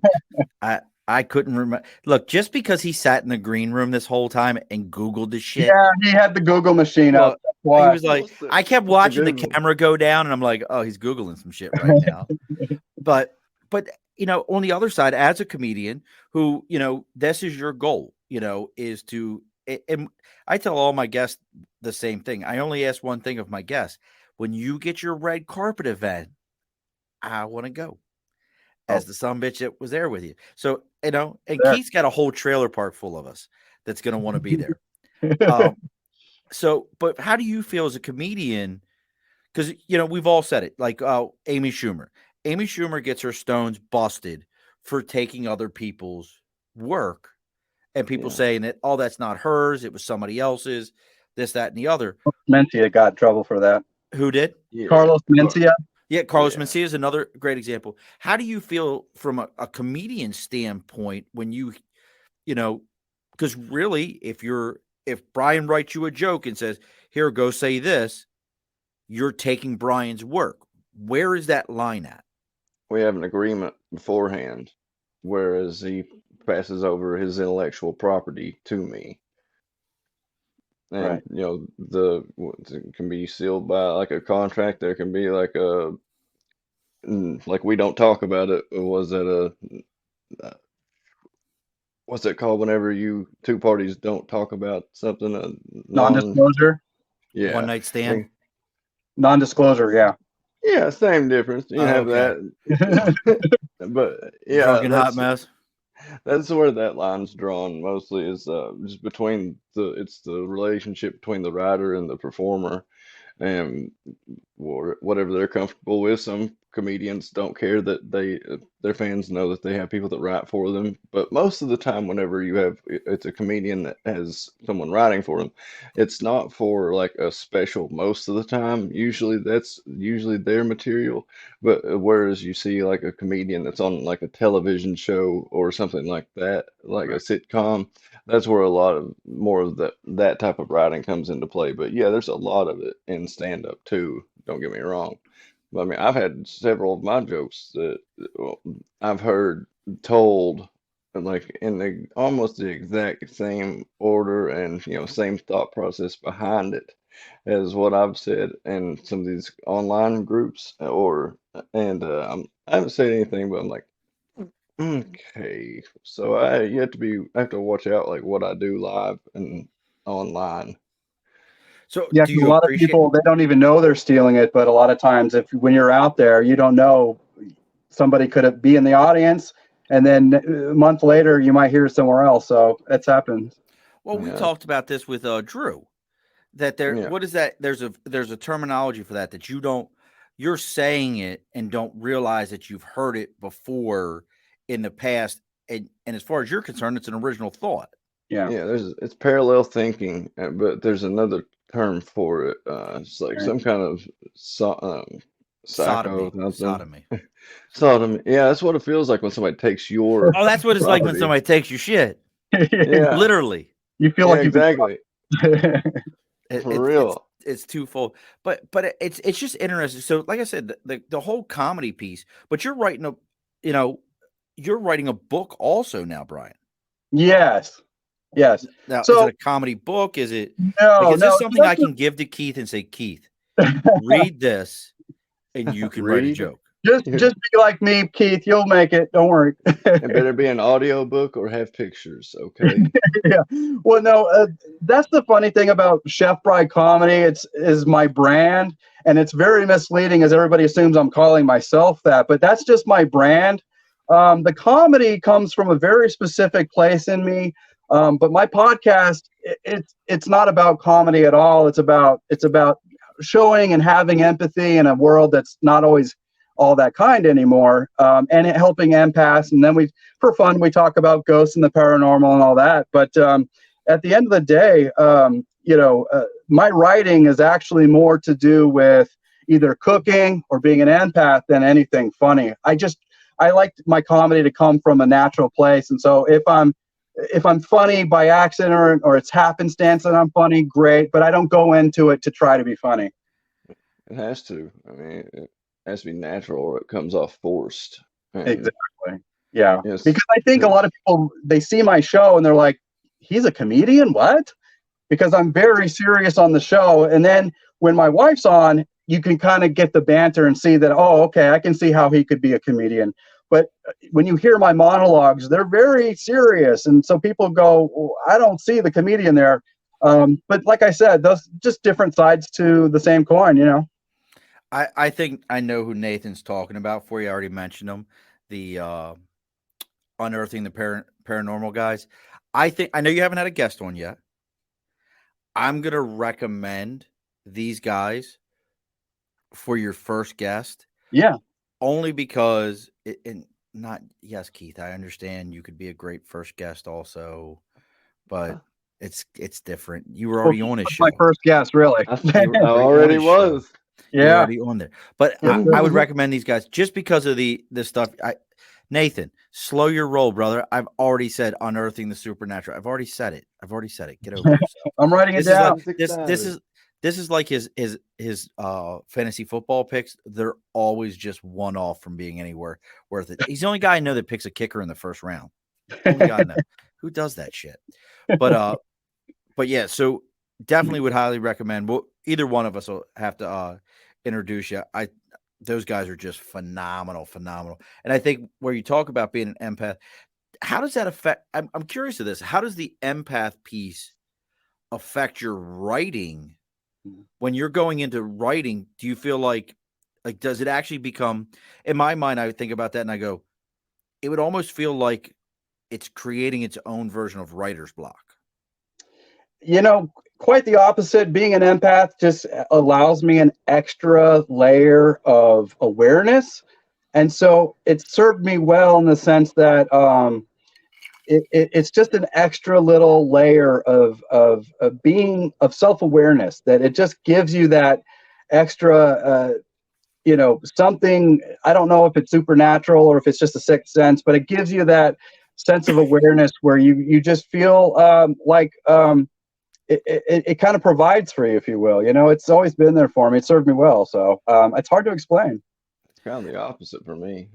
I couldn't remember. Look, just because he sat in the green room this whole time and Googled the shit. Yeah, he had the Google machine Well, up. That's why. He was like, I kept watching the Google? camera go down, and I'm like, oh, he's Googling some shit right now. But you know, on the other side, as a comedian who, you know, this is your goal, you know, is to, and I tell all my guests the same thing. I only ask one thing of my guests: when you get your red carpet event, I want to go as the sumbitch that was there with you. So, you know, and Sure. Keith's got a whole trailer park full of us that's going to want to be there. So, but how do you feel as a comedian? Because, you know, we've all said it, like Amy Schumer. Amy Schumer gets her stones busted for taking other people's work, and people saying that, oh, that's not hers, it was somebody else's, this, that, and the other. Mencia got in trouble for that. Who did? Yeah. Carlos Mencia. Yeah, Carlos Mencia is another great example. How do you feel from a comedian standpoint when you know, because really, if Brian writes you a joke and says, here, go say this, you're taking Brian's work. Where is that line at? We have an agreement beforehand, whereas he passes over his intellectual property to me. And, Right. you know, it can be sealed by like a contract. There can be like like we don't talk about it. Was it what's it called whenever two parties don't talk about something? Non-disclosure. Yeah. One night stand. Non-disclosure. Yeah. Yeah, same difference. You have that. But yeah, Drunken hot mess. That's where that line's drawn mostly, is just between it's the relationship between the writer and the performer, and whatever they're comfortable with. Some comedians don't care that their fans know that they have people that write for them, but most of the time whenever it's a comedian that has someone writing for them, it's not for like a special. Most of the time, that's usually their material. But whereas you see like a comedian that's on like a television show or something like that, like a sitcom, that's where a lot of more of that type of writing comes into play. But yeah, there's a lot of it in stand-up too. Don't get me wrong. But I mean, I've had several of my jokes that I've heard told like in almost the exact same order and, you know, same thought process behind it as what I've said in some of these online groups, I haven't said anything, but I'm like, okay, so I have to watch out like what I do live and online. So yeah, a lot of people, they don't even know they're stealing it, but a lot of times when you're out there, you don't know, somebody could be in the audience, and then a month later you might hear it somewhere else. So it's happened. Well, we talked about this with Drew, that what is that? There's a terminology for that you're saying it and don't realize that you've heard it before in the past. And as far as you're concerned, it's an original thought. Yeah. It's parallel thinking, but there's another term for it. It's like some kind of sodomy. Sodomy. Yeah, that's what it feels like when somebody takes your. Oh, that's what it's like when somebody takes your shit. Yeah, literally. You feel like exactly. For real. It's twofold, but it's just interesting. So, like I said, the whole comedy piece. But you're writing a book also now, Brian. Yes. Now, is it a comedy book? Is it? No. Is this something I can give to Keith and say, Keith, read this, and you can write a Read. joke. Just be like me, Keith. You'll make it. Don't worry. It better be an audio book or have pictures, okay? Yeah. Well, no, that's the funny thing about Chef Bry comedy. Is my brand, and it's very misleading as everybody assumes I'm calling myself that. But that's just my brand. The comedy comes from a very specific place in me. But my podcast, it's not about comedy at all. It's about showing and having empathy in a world that's not always all that kind anymore, and helping empaths. And then for fun, we talk about ghosts and the paranormal and all that. But at the end of the day, my writing is actually more to do with either cooking or being an empath than anything funny. I like my comedy to come from a natural place. And so if I'm funny by accident or it's happenstance that I'm funny, great. But I don't go into it to try to be funny. It has to. I mean, it has to be natural or it comes off forced. And Exactly. Yeah. yes, Because I think a lot of people, they see my show and they're like, he's a comedian? What? Because I'm very serious on the show. And then when my wife's on, you can kind of get the banter and see that, oh, okay, I can see how he could be a comedian. But when you hear my monologues, they're very serious. And so people go, well, I don't see the comedian there. But like I said, those just different sides to the same coin, you know? I think I know who Nathan's talking about for you. I already mentioned him. The Unearthing the Paranormal guys. I know you haven't had a guest on yet. I'm going to recommend these guys for your first guest. Yeah. Only because yes, Keith, I understand you could be a great first guest also, but it's different. You were already on his show. My first guest, really. I already was. Yeah. You're already on there. But Yes, I would recommend these guys just because of the stuff. Nathan, slow your roll, brother. I've already said Unearthing the Supernatural. I've already said it. Get over yourself. I'm writing it down. This is like his fantasy football picks. They're always just one off from being anywhere worth it. He's the only guy I know that picks a kicker in the first round. Only guy I know who does that shit. But yeah, so definitely would highly recommend. Well, either one of us will have to introduce you. Those guys are just phenomenal. And I think where you talk about being an empath, how does that affect? I'm curious of this. How does the empath piece affect your writing? When you're going into writing, do you feel like does it actually become, in my mind, I would think about that and I go, it would almost feel like it's creating its own version of writer's block. You know, quite the opposite. Being an empath just allows me an extra layer of awareness. And so it served me well in the sense that it's just an extra little layer of self-awareness, that it just gives you that extra something. I don't know if it's supernatural or if it's just a sixth sense, but it gives you that sense of awareness where you just feel it kind of provides for you, if you will. You know, it's always been there for me. It served me well. So it's hard to explain. It's kind of the opposite for me.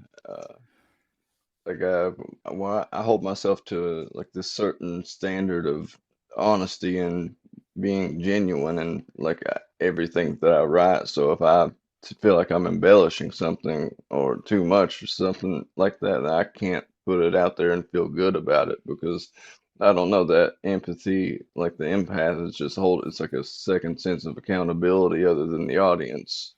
When I hold myself to like this certain standard of honesty and being genuine and everything that I write. So if I feel like I'm embellishing something or too much or something like that, then I can't put it out there and feel good about it because I don't know, that empathy, like the empath, is just it's like a second sense of accountability other than the audience.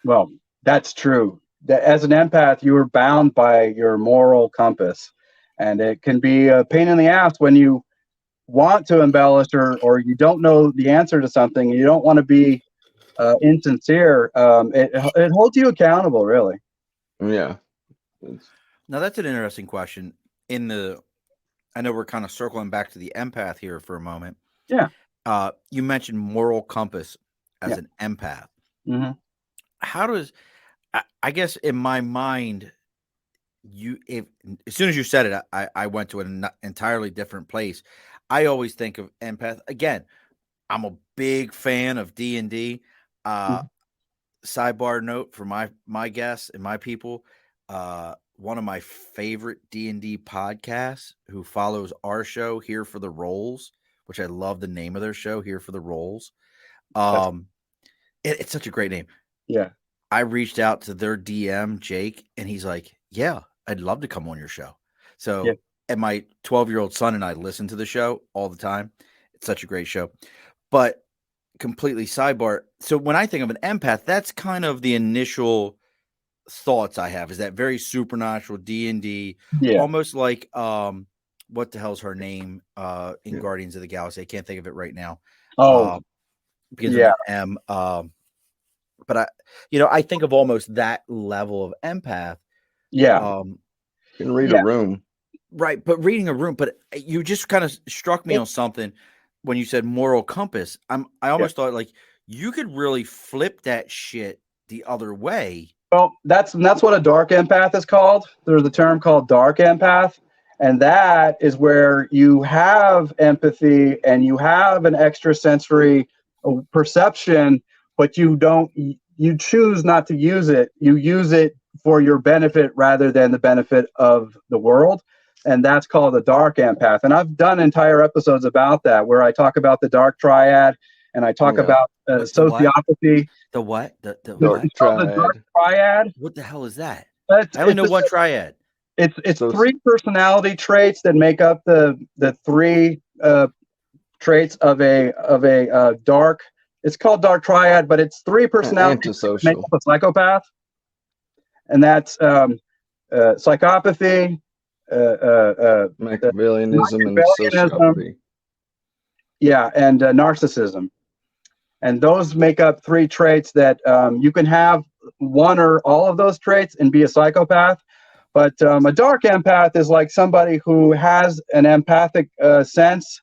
Well, that's true. As an empath, you are bound by your moral compass, and it can be a pain in the ass when you want to embellish or you don't know the answer to something and you don't want to be insincere. It holds you accountable, really. Yeah. Now that's an interesting question. I know we're kind of circling back to the empath here for a moment. Yeah. You mentioned moral compass as an empath. Mm-hmm. How does, I guess in my mind, as soon as you said it, I went to an entirely different place. I always think of empath. Again, I'm a big fan of D&D. Sidebar note for my guests and my people, one of my favorite D&D podcasts who follows our show, Here for the Rolls, which I love the name of their show, Here for the Rolls. It's such a great name. Yeah. I reached out to their DM, Jake, and he's like, "Yeah, I'd love to come on your show." Yeah. So, and my 12-year-old son and I listen to the show all the time. It's such a great show. But completely sidebar. So when I think of an empath, that's kind of the initial thoughts I have, is that very supernatural D&D, Yeah. almost like what the hell's her name in Yeah. Guardians of the Galaxy? I can't think of it right now. Oh, Begins yeah. with an M. But I think of almost that level of empath. Yeah. Um, You can read Yeah. a room. right, but reading a room. But you just kind of struck me on something when you said moral compass. I almost thought like you could really flip that shit the other way. Well, that's what a dark empath is called. There's a term called dark empath, and that is where you have empathy and you have an extrasensory perception, but you choose not to use it. You use it for your benefit rather than the benefit of the world, and that's called a dark empath. And I've done entire episodes about that where I talk about the dark triad and I talk about What's the what? sociopathy. The what? The Dark what? It's called the dark triad. What the hell is that? It's, I only know it's, one triad. it's So- three personality traits that make up the three traits of a dark. It's called dark triad, but it's three personalities that make Antisocial. up a psychopath, and that's psychopathy, Machiavellianism and Machiavellianism. sociopathy. yeah, and narcissism. And those make up three traits that you can have one or all of those traits and be a psychopath. But a dark empath is like somebody who has an empathic sense.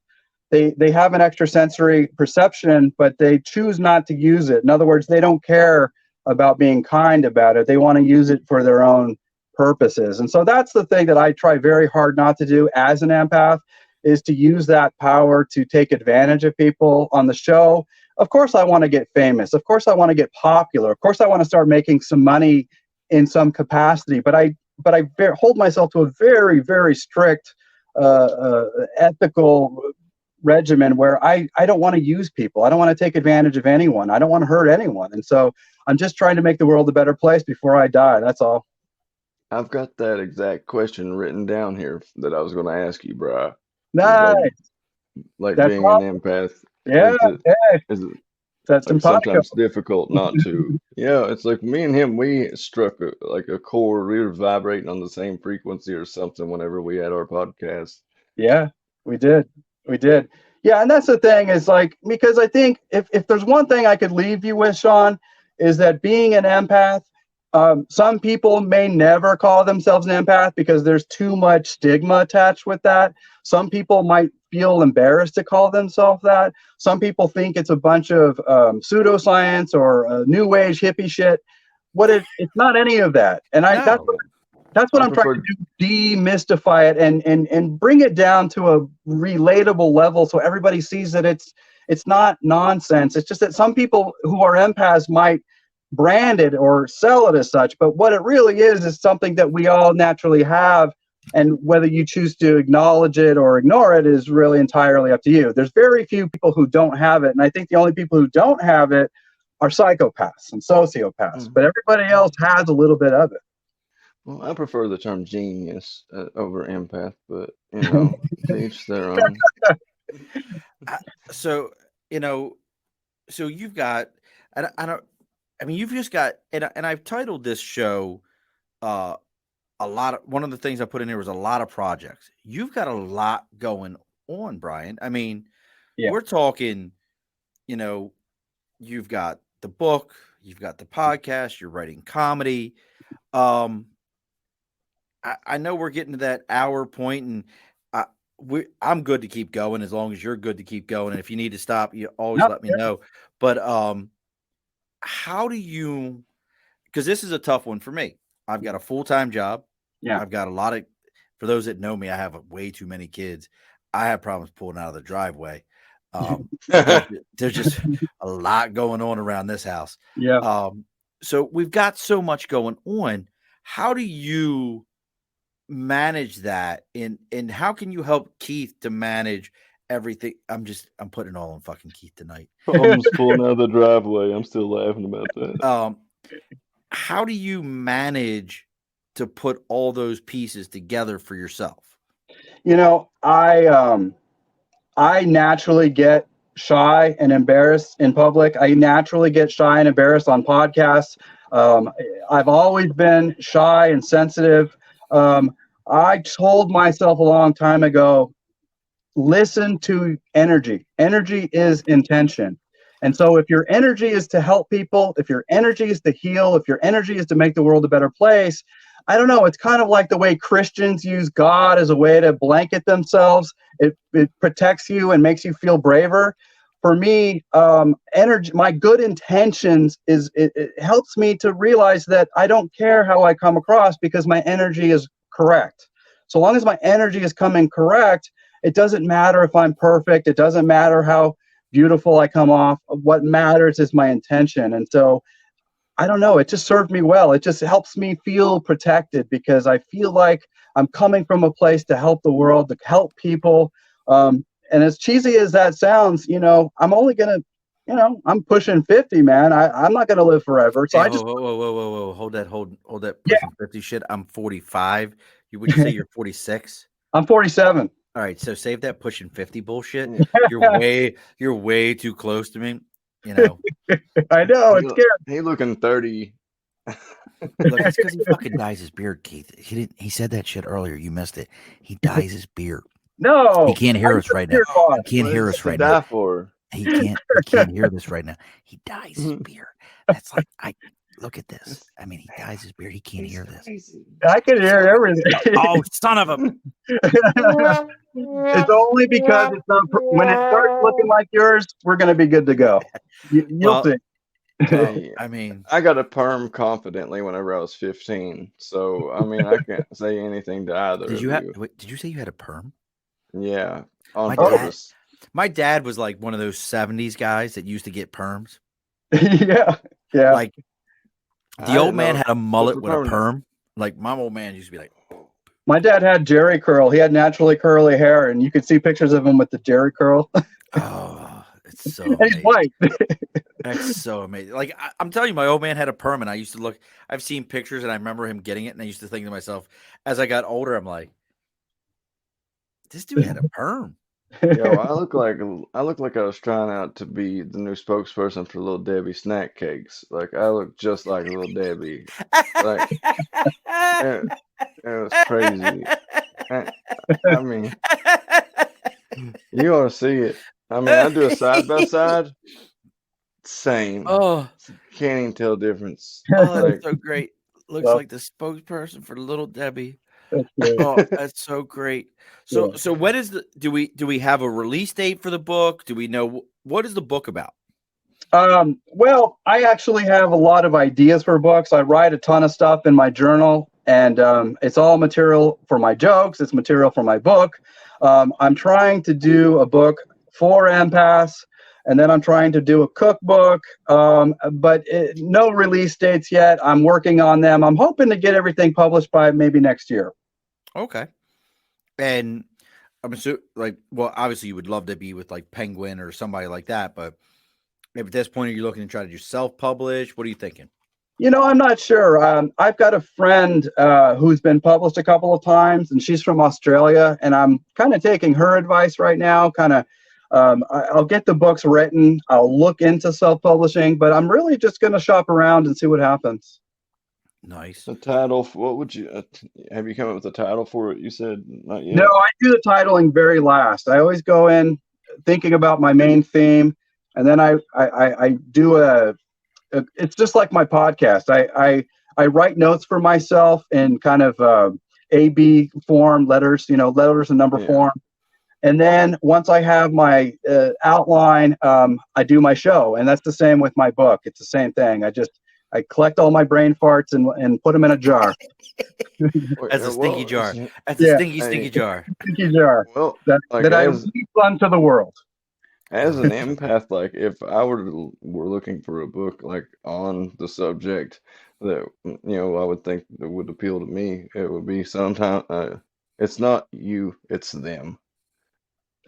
They have an extrasensory perception, but they choose not to use it. In other words, they don't care about being kind about it. They want to use it for their own purposes. And so that's the thing that I try very hard not to do as an empath, is to use that power to take advantage of people on the show. Of course, I want to get famous. Of course, I want to get popular. Of course, I want to start making some money in some capacity. But I hold myself to a very, very strict ethical regimen where I don't want to use people. I don't want to take advantage of anyone. I don't want to hurt anyone. And so I'm just trying to make the world a better place before I die. That's all. I've got that exact question written down here that I was going to ask you, Bry. Nice. Like That's being awesome. an empath. Yeah. Is it That's like simpatico. sometimes difficult not to? Yeah, it's like me and him, we struck a chord. We were vibrating on the same frequency or something whenever we had our podcast. Yeah, we did. We did. Yeah, and that's the thing, is like, because I think if there's one thing I could leave you with, Sean, is that being an empath, some people may never call themselves an empath because there's too much stigma attached with that. Some people might feel embarrassed to call themselves that. Some people think it's a bunch of pseudoscience or new age hippie shit. It's not any of that. And that's what I'm trying to do, demystify it and bring it down to a relatable level so everybody sees that it's not nonsense. It's just that some people who are empaths might brand it or sell it as such, but what it really is something that we all naturally have, and whether you choose to acknowledge it or ignore it is really entirely up to you. There's very few people who don't have it, and I think the only people who don't have it are psychopaths and sociopaths, but everybody else has a little bit of it. Well, I prefer the term genius over empath, but to each their own. So you've got, you've just got, and I've titled this show a lot of, one of the things I put in here was a lot of projects. You've got a lot going on, Brian. I mean, we're talking, you've got the book, you've got the podcast, you're writing comedy. I know we're getting to that hour point, and I'm good to keep going as long as you're good to keep going. And if you need to stop, you always let me know. But how do you? Because this is a tough one for me. I've got a full-time job. Yeah, I've got a lot of. For those that know me, I have way too many kids. I have problems pulling out of the driveway. There's just a lot going on around this house. Yeah. So we've got so much going on. How do you manage that, and how can you help Keith to manage everything? I'm putting it all on fucking Keith tonight. I'm just pulling out of the driveway. I'm still laughing about that. how do you manage to put all those pieces together for yourself? You know, I naturally get shy and embarrassed in public. I naturally get shy and embarrassed on podcasts. Um, I've always been shy and sensitive. I told myself a long time ago, listen to energy. Energy is intention. And so if your energy is to help people, if your energy is to heal, if your energy is to make the world a better place, I don't know, it's kind of like the way Christians use God as a way to blanket themselves. It protects you and makes you feel braver. For me, energy, my good intentions it helps me to realize that I don't care how I come across because my energy is correct. So long as my energy is coming correct, it doesn't matter if I'm perfect. It doesn't matter how beautiful I come off. What matters is my intention. And so I don't know, it just served me well. It just helps me feel protected because I feel like I'm coming from a place to help the world, to help people. And as cheesy as that sounds, I'm only going to, I'm pushing 50, man. I'm not going to live forever. So Hey, I whoa, just, whoa, whoa, whoa, whoa, whoa. Hold that yeah, pushing 50 shit. I'm 45. Would you say you're 46? I'm 47. All right, so save that pushing 50 bullshit. Mm. You're way too close to me. You know, I know, it's scary. He looking 30. look, it's because he fucking dyes his beard, Keith. He said that shit earlier. You missed it. He dyes his beard. No, He can't hear us right now. Oh, He can't what hear is us to right die now. for? He can't hear this right now. He dyes his beard. That's like I look at this. I mean, he dyes his beard. He can't hear this. I can hear everything. Oh, son of a! It's only because it's not, when it starts looking like yours, we're going to be good to go. You'll Well, see. Hey, I mean, I got a perm confidently whenever I was 15. So, I mean, I can't say anything to either did of you have? you. Wait, did you say you had a perm? Yeah, on My dad, purpose. my dad was like one of those '70s guys that used to get perms. Yeah. Yeah. Like I the old didn't man know had a mullet for with a permanent. perm. Like my old man used to be like, My dad had Jerry curl. He had naturally curly hair, and you could see pictures of him with the Jerry curl. oh, it's so And he's amazing. white. That's so amazing. Like I'm telling you, my old man had a perm, and I used to look. I've seen pictures, and I remember him getting it, and I used to think to myself, as I got older, I'm like, this dude had a perm. Yo, I look like I was trying out to be the new spokesperson for Little Debbie snack cakes. Like I look just like Little Debbie. Like it, it was crazy. I mean, you ought to see it. I mean, I do a side by side. Same. Oh, Can't even tell difference. oh, Like, that's so great. Looks Well, like the spokesperson for Little Debbie. that's great. Oh, that's so great. So, Yeah. so when is the do we have a release date for the book? Do we know what is the book about? Well, I actually have a lot of ideas for books. I write a ton of stuff in my journal, and it's all material for my jokes. It's material for my book. I'm trying to do a book for empaths, and then I'm trying to do a cookbook, but no release dates yet. I'm working on them. I'm hoping to get everything published by maybe next year. Okay. And I'm assuming, like, well, obviously you would love to be with like Penguin or somebody like that, but if at this point are you looking to try to do self-publish? What are you thinking? I'm not sure. I've got a friend who's been published a couple of times, and she's from Australia, and I'm kind of taking her advice right now. I'll get the books written. I'll look into self-publishing, but I'm really just going to shop around and see what happens. Nice. the title. What would you have you come up with a title for it? You said not yet. No, I do the titling very last. I always go in thinking about my main theme, and then I do it's just like my podcast. I write notes for myself in kind of A-B form, letters and number Yeah. form. And then once I have my outline, I do my show. And that's the same with my book. It's the same thing. I collect all my brain farts and put them in a jar. That's a stinky jar. That's Yeah. a stinky jar. Stinky jar Well, that like I as release unto the world. as an empath, like if I were looking for a book like on the subject that I would think that would appeal to me, it would be sometime. It's not you, it's them.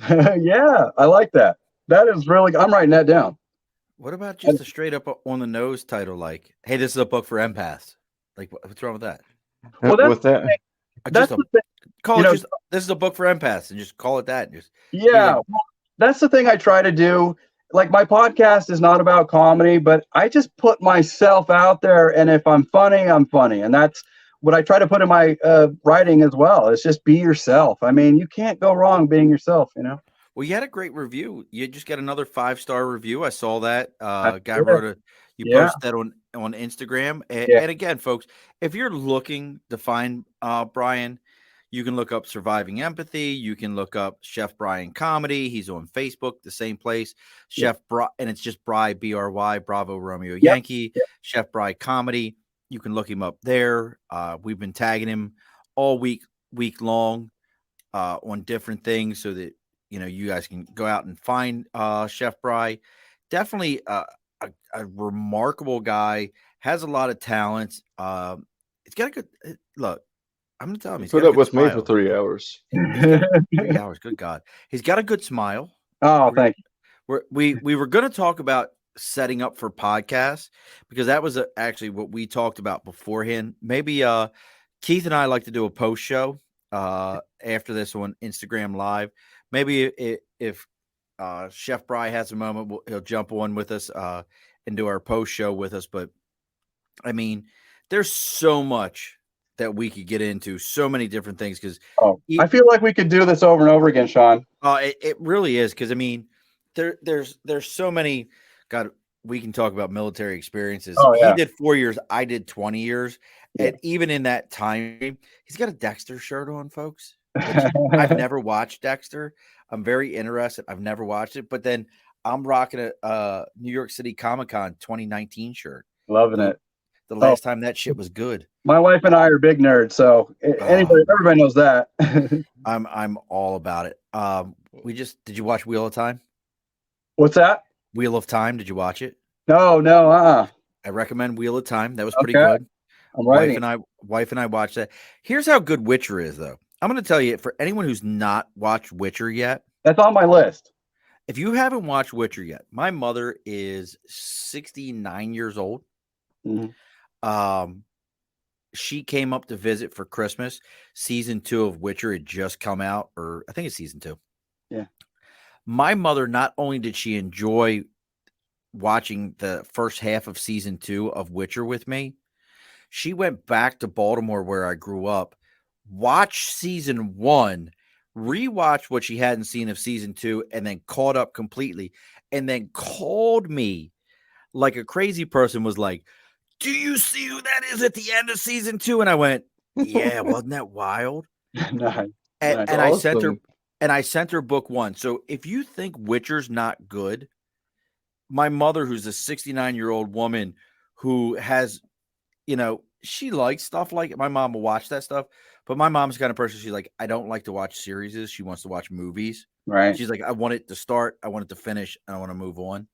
Yeah, I like that. That is really, I'm writing that down. What about just a straight up on the nose title like, "Hey, this is a book for empaths"? Like, what's wrong with that? Well, that's With that, that's Just the thing. call You it know, just this is a book for empaths, and just call it that. And just yeah, even well, that's the thing I try to do. Like my podcast is not about comedy, but I just put myself out there, and if I'm funny, I'm funny, and that's what I try to put in my writing as well. Is just be yourself. I mean, you can't go wrong being yourself. well, you had a great review. You just got another 5-star review. I saw that. That's Guy good. wrote you Yeah, posted that on Instagram. yeah, And again, folks, if you're looking to find Brian, you can look up Surviving Empathy. You can look up Chef Brian Comedy. He's on Facebook, the same place. yeah, Chef Bry, and it's just Bry, Bry, Bravo Romeo yep, Yankee. yep. Chef Bry Comedy. You can look him up there. We've been tagging him all week long on different things so that you guys can go out and find Chef Bry. Definitely a remarkable guy, has a lot of talent. He's got a good look. I'm gonna tell him you he's put got a up good with me for smile. 3 hours. He's got 3 hours. Good God, he's got a good smile. Oh, thank We were going to talk about setting up for podcasts because that was actually what we talked about beforehand. Maybe Keith and I like to do a post show after this on Instagram Live. Maybe if Chef Bry has a moment, he'll jump on with us and do our post show with us. But I mean, there's so much that we could get into, so many different things because Oh, I feel like we could do this over and over again, Sean. it really is because I mean, there's so many. God, we can talk about military experiences. Oh He yeah, did 4 years. I did 20 years, yeah. and even in that time, he's got a Dexter shirt on, folks. Which I've never watched Dexter. I'm very interested. I've never watched it, but then I'm rocking a New York City Comic Con 2019 shirt. Loving The, it. the Oh, last time that shit was good. my wife and I are big nerds, so everybody knows that. I'm all about it. Did you watch Wheel of Time? What's that? Wheel of Time. Did you watch it? No. I recommend Wheel of Time. That was pretty Okay, good. I'm Wife writing. and I watched that. Here's how good Witcher is, though. I'm going to tell you, for anyone who's not watched Witcher yet, That's on my list. if you haven't watched Witcher yet, my mother is 69 years old. Mhm. She came up to visit for Christmas. Season 2 of Witcher had just come out, or I think it's season 2. Yeah. My mother, not only did she enjoy watching the first half of season 2 of Witcher with me, she went back to Baltimore where I grew up, watched season 1, rewatched what she hadn't seen of season 2, and then caught up completely, and then called me like a crazy person, was like, "Do you see who that is at the end of season 2?" And I went, "Yeah, wasn't that wild?" Nice. And, Nice. and Awesome. I sent her book 1. So if you think Witcher's not good, my mother, who's a 69-year-old woman who has, she likes stuff like it. My mom will watch that stuff, but my mom's the kind of person, she's like, I don't like to watch series. She wants to watch movies. Right. She's like, I want it to start, I want it to finish, and I want to move on.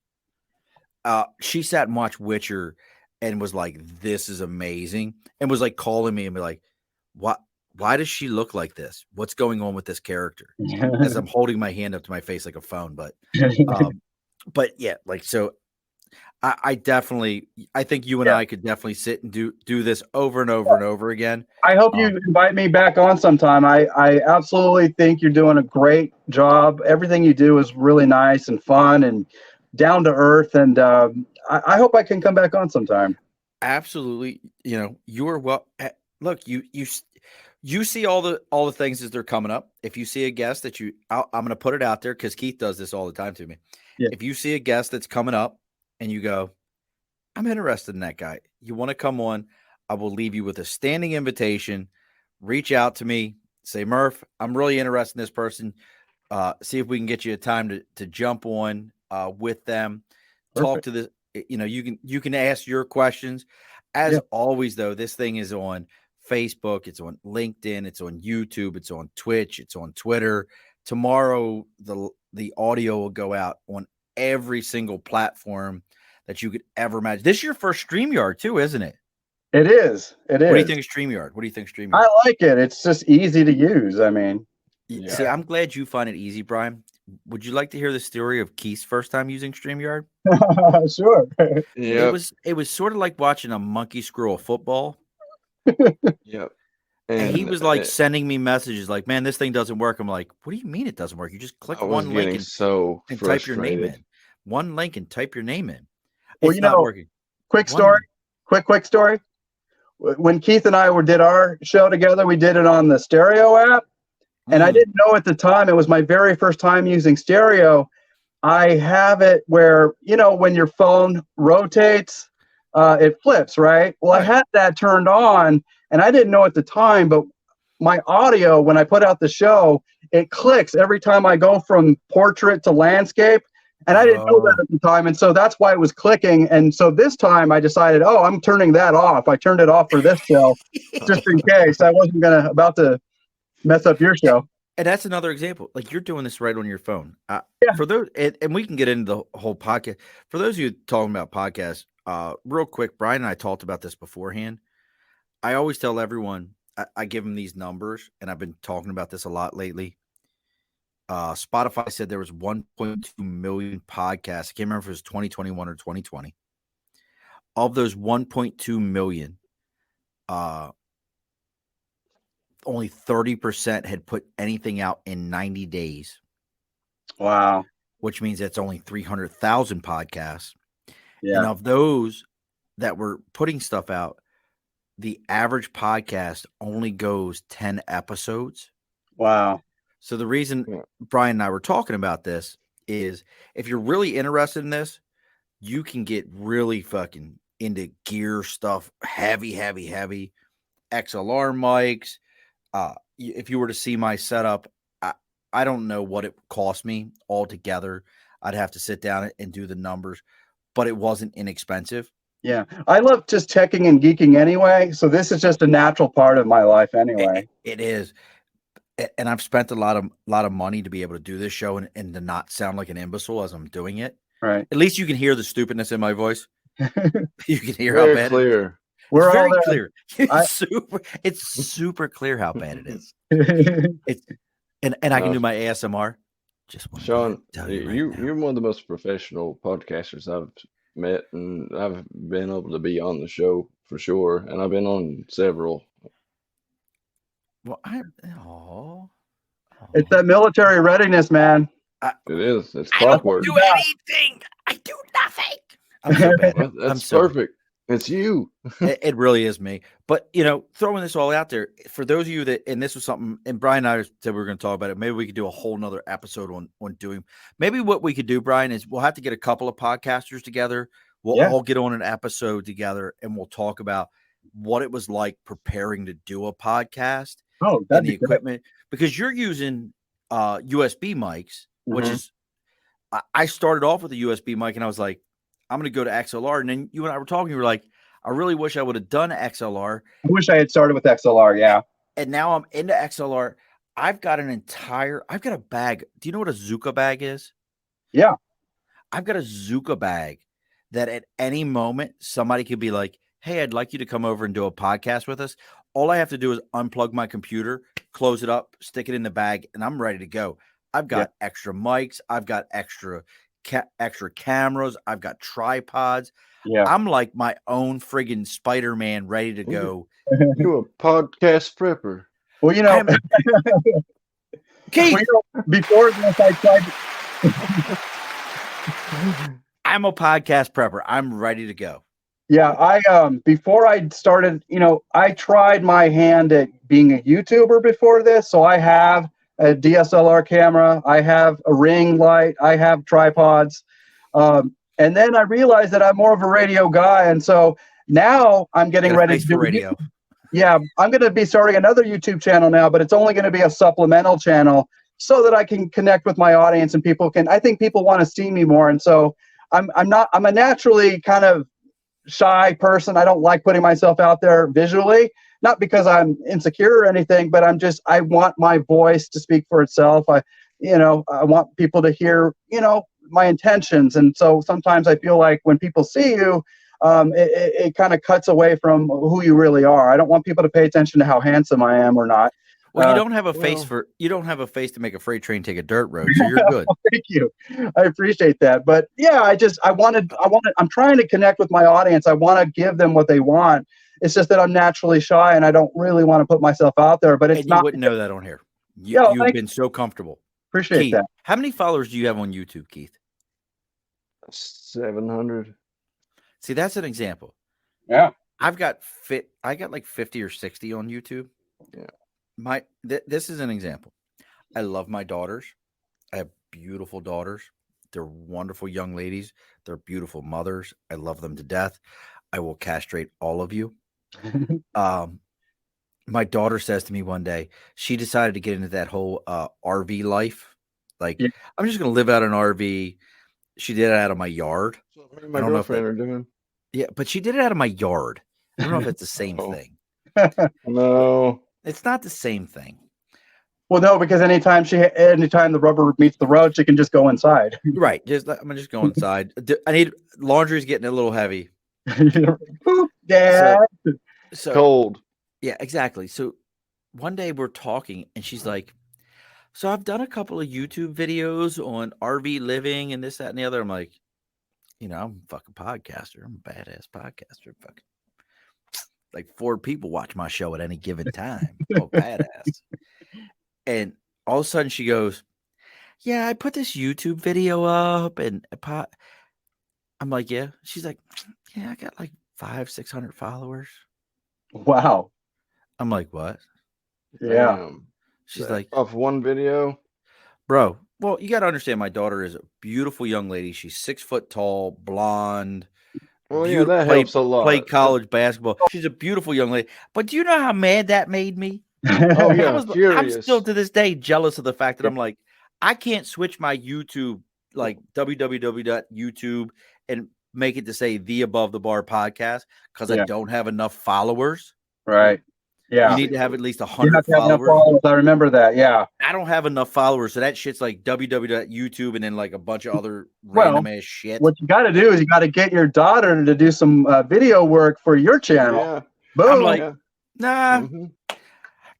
She sat and watched Witcher and was like, this is amazing, and was like calling me and be like, why does she look like this? What's going on with this character? As I'm holding my hand up to my face like a phone, but yeah, like, so I definitely, I think you and I could definitely sit and do this over and over and over again. I hope you invite me back on sometime. I absolutely think you're doing a great job. Everything you do is really nice and fun and down to earth. And I hope I can come back on sometime. Absolutely. You are look, you see all the things as they're coming up. If you see a guest that I'm going to put it out there because Keith does this all the time to me. Yeah. If you see a guest that's coming up and you go, I'm interested in that guy, you want to come on, I will leave you with a standing invitation. Reach out to me, say, Murph, I'm really interested in this person. See if we can get you a time to jump on with them. Perfect. Talk to the, you can ask your questions. As always, though, this thing is on Facebook, it's on LinkedIn, it's on YouTube, it's on Twitch, it's on Twitter. Tomorrow, the audio will go out on every single platform that you could ever imagine. This is your first StreamYard too, isn't it? It is. It is. What do you think of StreamYard? I like it. It's just easy to use. I mean, See, I'm glad you find it easy, Brian. Would you like to hear the story of Keith's first time using StreamYard? Sure. Yep. It was sort of like watching a monkey screw a football. Yep. And he And was like sending me messages like, "Man, this thing doesn't work." I'm like, "What do you mean it doesn't work? You just click I was one link getting and, so type your name frustrated. in. One link and type your name in. Well, It's not working." quick One story. Quick story. When Keith and I did our show together, we did it on the stereo app. And I didn't know at the time, it was my very first time using stereo. I have it where, when your phone rotates, it flips, right? Well, Right. I had that turned on, and I didn't know at the time, but my audio, when I put out the show, it clicks every time I go from portrait to landscape. And I didn't know that at the time. And so that's why it was clicking. And so this time I decided, I'm turning that off. I turned it off for this show just in case. I wasn't about to mess up your show. And that's another example. Like, you're doing this right on your phone. Yeah. For those, and we can get into the whole podcast. For those of you talking about podcasts, real quick, Brian and I talked about this beforehand. I always tell everyone, I give them these numbers, and I've been talking about this a lot lately. Spotify said there was 1.2 million podcasts. I can't remember if it was 2021 or 2020. Of those 1.2 million, only 30% had put anything out in 90 days. Wow. Which means that's only 300,000 podcasts. Yeah. And of those that were putting stuff out, the average podcast only goes 10 episodes. Wow. So the reason Brian and I were talking about this is, if you're really interested in this, you can get really fucking into gear stuff, heavy XLR mics. If you were to see my setup, I don't know what it cost me altogether. I'd have to sit down and do the numbers, but it wasn't inexpensive. Yeah. I love just teching and geeking anyway. So this is just a natural part of my life anyway. It is. And I've spent a lot of money to be able to do this show and to not sound like an imbecile as I'm doing it. Right. At least you can hear the stupidness in my voice. You can hear Very how bad clear. it is. We're It's all very there. clear. It's super clear how bad it is. And I can do my ASMR. Just Sean, tell you right now. you're one of the most professional podcasters I've met, and I've been able to be on the show for sure, and I've been on several. Well, It's that military readiness, man. It is. It's I don't clockwork. do anything. I do nothing. I'm so bad. That's so perfect. It's you. It really is me. But, throwing this all out there, for those of you that, and this was something, and Brian and I said we were going to talk about it. Maybe we could do a whole nother episode on doing. Maybe what we could do, Brian, is we'll have to get a couple of podcasters together. We'll all get on an episode together, and we'll talk about what it was like preparing to do a podcast. Oh, and the equipment, because you're using USB mics, which is, I started off with a USB mic, and I was like, I'm going to go to XLR. And then you and I were talking, you were like, I really wish I would have done XLR. I wish I had started with XLR. Yeah. And now I'm into XLR. I've got a bag. Do you know what a Zuka bag is? Yeah. I've got a Zuka bag that at any moment somebody could be like, hey, I'd like you to come over and do a podcast with us. All I have to do is unplug my computer, close it up, stick it in the bag, and I'm ready to go. I've got extra mics. I've got extra cameras. I've got tripods. Yeah. I'm like my own friggin' Spider-Man ready to go. You're a podcast prepper. Well, Keith, before this, I tried. I'm a podcast prepper. I'm ready to go. Yeah, I before I started, I tried my hand at being a YouTuber before this. So I have a DSLR camera, I have a ring light, I have tripods. And then I realized that I'm more of a radio guy. And so now I'm getting ready to do radio. Yeah, I'm going to be starting another YouTube channel now, but it's only going to be a supplemental channel so that I can connect with my audience and I think people want to see me more. And so I'm a naturally kind of shy person. I don't like putting myself out there visually, not because I'm insecure or anything, but I want my voice to speak for itself. I want people to hear, my intentions. And so sometimes I feel like when people see you, it kind of cuts away from who you really are. I don't want people to pay attention to how handsome I am or not. Well, you don't have a face Well, to make a freight train take a dirt road, so you're good. Thank you. I appreciate that. But yeah, I'm trying to connect with my audience. I want to give them what they want. It's just that I'm naturally shy and I don't really want to put myself out there, but it's And you not. wouldn't know that on here. Yeah, well, You've been so comfortable. appreciate Keith, that. how many followers do you have on YouTube, Keith? 700. See, that's an example. Yeah. I got like 50 or 60 on YouTube. Yeah. This is an example. I love my daughters. I have beautiful daughters. They're wonderful young ladies. They're beautiful mothers. I love them to death. I will castrate all of you. My daughter says to me one day, she decided to get into that whole RV life. Like, Yeah. I'm just going to live out an RV. She did it out of my yard. So me and my I don't know if girlfriend are doing. Yeah, but she did it out of my yard. I don't know if it's the same Oh. thing. No. It's not the same thing. Well, no, because anytime the rubber meets the road, she can just go inside. Right. I'm gonna just go inside. Laundry's getting a little heavy. Poop, Dad. So Cold. yeah, exactly. So one day we're talking and she's like, so I've done a couple of YouTube videos on RV living and this, that, and the other. I'm like, I'm a fucking podcaster. I'm a badass podcaster. Fucking like 4 people watch my show at any given time. Oh, badass. And all of a sudden she goes, yeah, I put this YouTube video up and I'm like, yeah. She's like, yeah, I got like 500-600 followers. Wow. I'm like, what? Yeah. Damn. She's like, off one video. bro, well, you got to understand my daughter is a beautiful young lady. She's 6 foot tall, blonde. Well, yeah, that helps a lot. Played college basketball. She's a beautiful young lady. But do you know how mad that made me? Oh yeah, I'm furious. still to this day jealous of the fact that I'm like, I can't switch my YouTube, like www.youtube, and make it to say the Above the Bar podcast because I don't have enough followers. Right. Yeah. You need to have at least You 100 have to have enough followers. followers. I remember that. Yeah. I don't have enough followers, so that shit's like www.youtube and then like a bunch of other random ass shit. What you got to do is you got to get your daughter to do some video work for your channel. Yeah. Boom. I'm like, nah,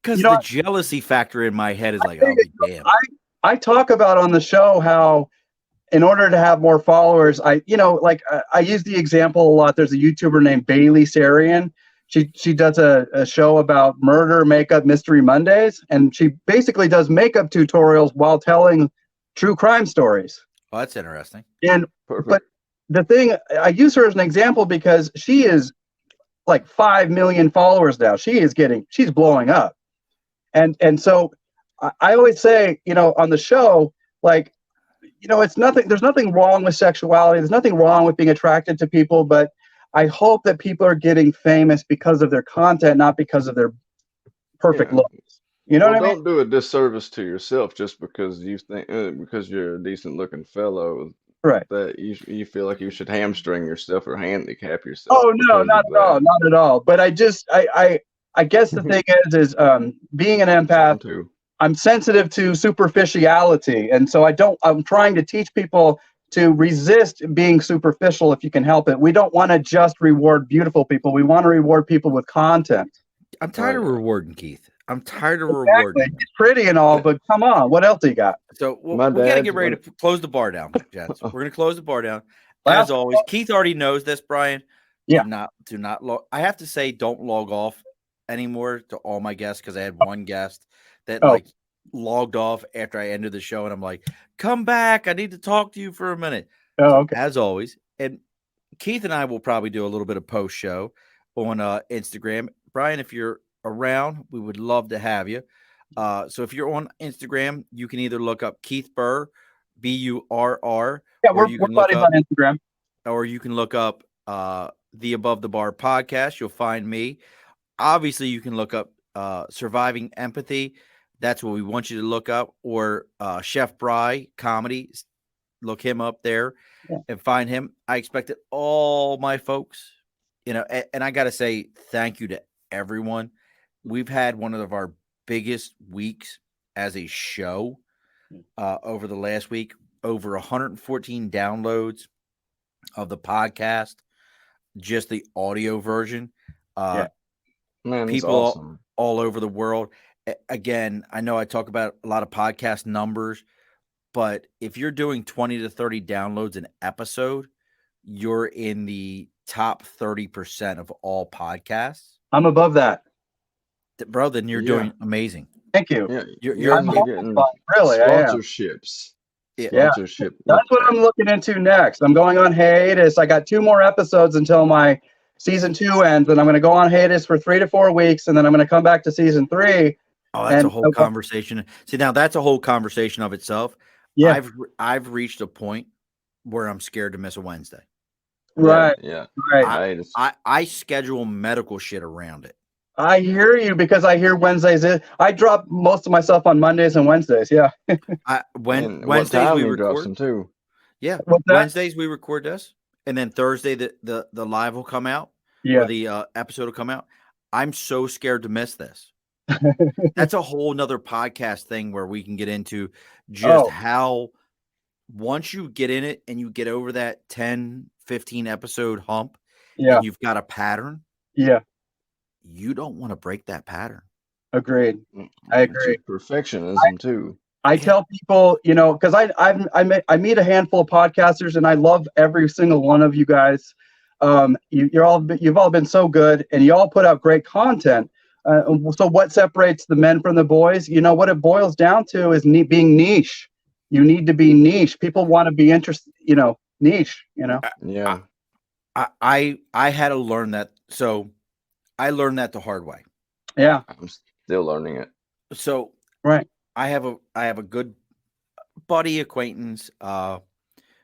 because You know the jealousy factor in my head is like, I'll be damned. I talk about on the show how in order to have more followers, I use the example a lot. There's a YouTuber named Bailey Sarian. She does a show about murder, makeup, Mystery Mondays, and she basically does makeup tutorials while telling true crime stories. Oh, that's interesting. And Perfect. but the thing, I use her as an example because she is like 5 million followers now. She's blowing up. And so I always say, on the show, like, there's nothing wrong with sexuality. There's nothing wrong with being attracted to people, but I hope that people are getting famous because of their content, not because of their perfect looks. You know what I mean? Don't do a disservice to yourself just because you think because you're a decent looking fellow, right? That you feel like you should hamstring yourself or handicap yourself. Oh no, not at all, not at all. But I guess the thing is being an empath, I'm sensitive to superficiality, and so I'm trying to teach people to resist being superficial if you can help it. We don't want to just reward beautiful people. We want to reward people with content. I'm tired of rewarding, Keith. I'm tired of rewarding. It's pretty and all, but come on, what else do you got? So we got to get ready to close the bar down, gents. We're going to close the bar down. As always, Keith already knows this, Brian. Yeah. Do not log. I have to say, don't log off anymore to all my guests because I had one guest that logged off after I ended the show, and I'm like, come back, I need to talk to you for a minute. Okay. As always, and Keith and I will probably do a little bit of post show on Instagram. Brian, if you're around, we would love to have you. So if you're on Instagram, you can either look up Keith Burr, Burr. Yeah, we're buddies on Instagram. Or you can look up the Above the Bar podcast. You'll find me. Obviously, you can look up Surviving Empathy. That's what we want you to look up. Or Chef Bry Comedy. Look him up there and find him. I expect that all my folks, and I got to say thank you to everyone. We've had one of our biggest weeks as a show over the last week. Over 114 downloads of the podcast, just the audio version. Man, people awesome. all over the world. Again, I know I talk about a lot of podcast numbers, but if you're doing 20 to 30 downloads an episode, you're in the top 30% of all podcasts. I'm above that. Bro, then you're Yeah. doing amazing. Thank you. Yeah, You're I'm you're getting really, I am. sponsorships. Yeah. Sponsorship. That's what I'm looking into next. I'm going on hiatus. I got 2 more episodes until my season 2 ends, and I'm going to go on hiatus for 3 to 4 weeks, and then I'm going to come back to season 3. Oh, that's a whole conversation. See, now that's a whole conversation of itself. Yeah. I've reached a point where I'm scared to miss a Wednesday. Right. Yeah. Right. I schedule medical shit around it. I hear you, because I hear Wednesdays. I drop most of my stuff on Mondays and Wednesdays. Yeah. Wednesdays we record them too. Yeah. What's that? Wednesdays we record this, and then Thursday the live will come out. Yeah. Or the episode will come out. I'm so scared to miss this. That's a whole nother podcast thing where we can get into just how once you get in it and you get over that 10, 15 episode hump, and you've got a pattern. Yeah. You don't want to break that pattern. Agreed. I agree. Perfectionism too. I tell people, because I meet a handful of podcasters, and I love every single one of you guys. You've all been so good, and you all put out great content. So what separates the men from the boys? What it boils down to is being niche. You need to be niche. People want to be interested, niche. Yeah. I had to learn that. So I learned that the hard way. Yeah. I'm still learning it. So right. I have a good buddy acquaintance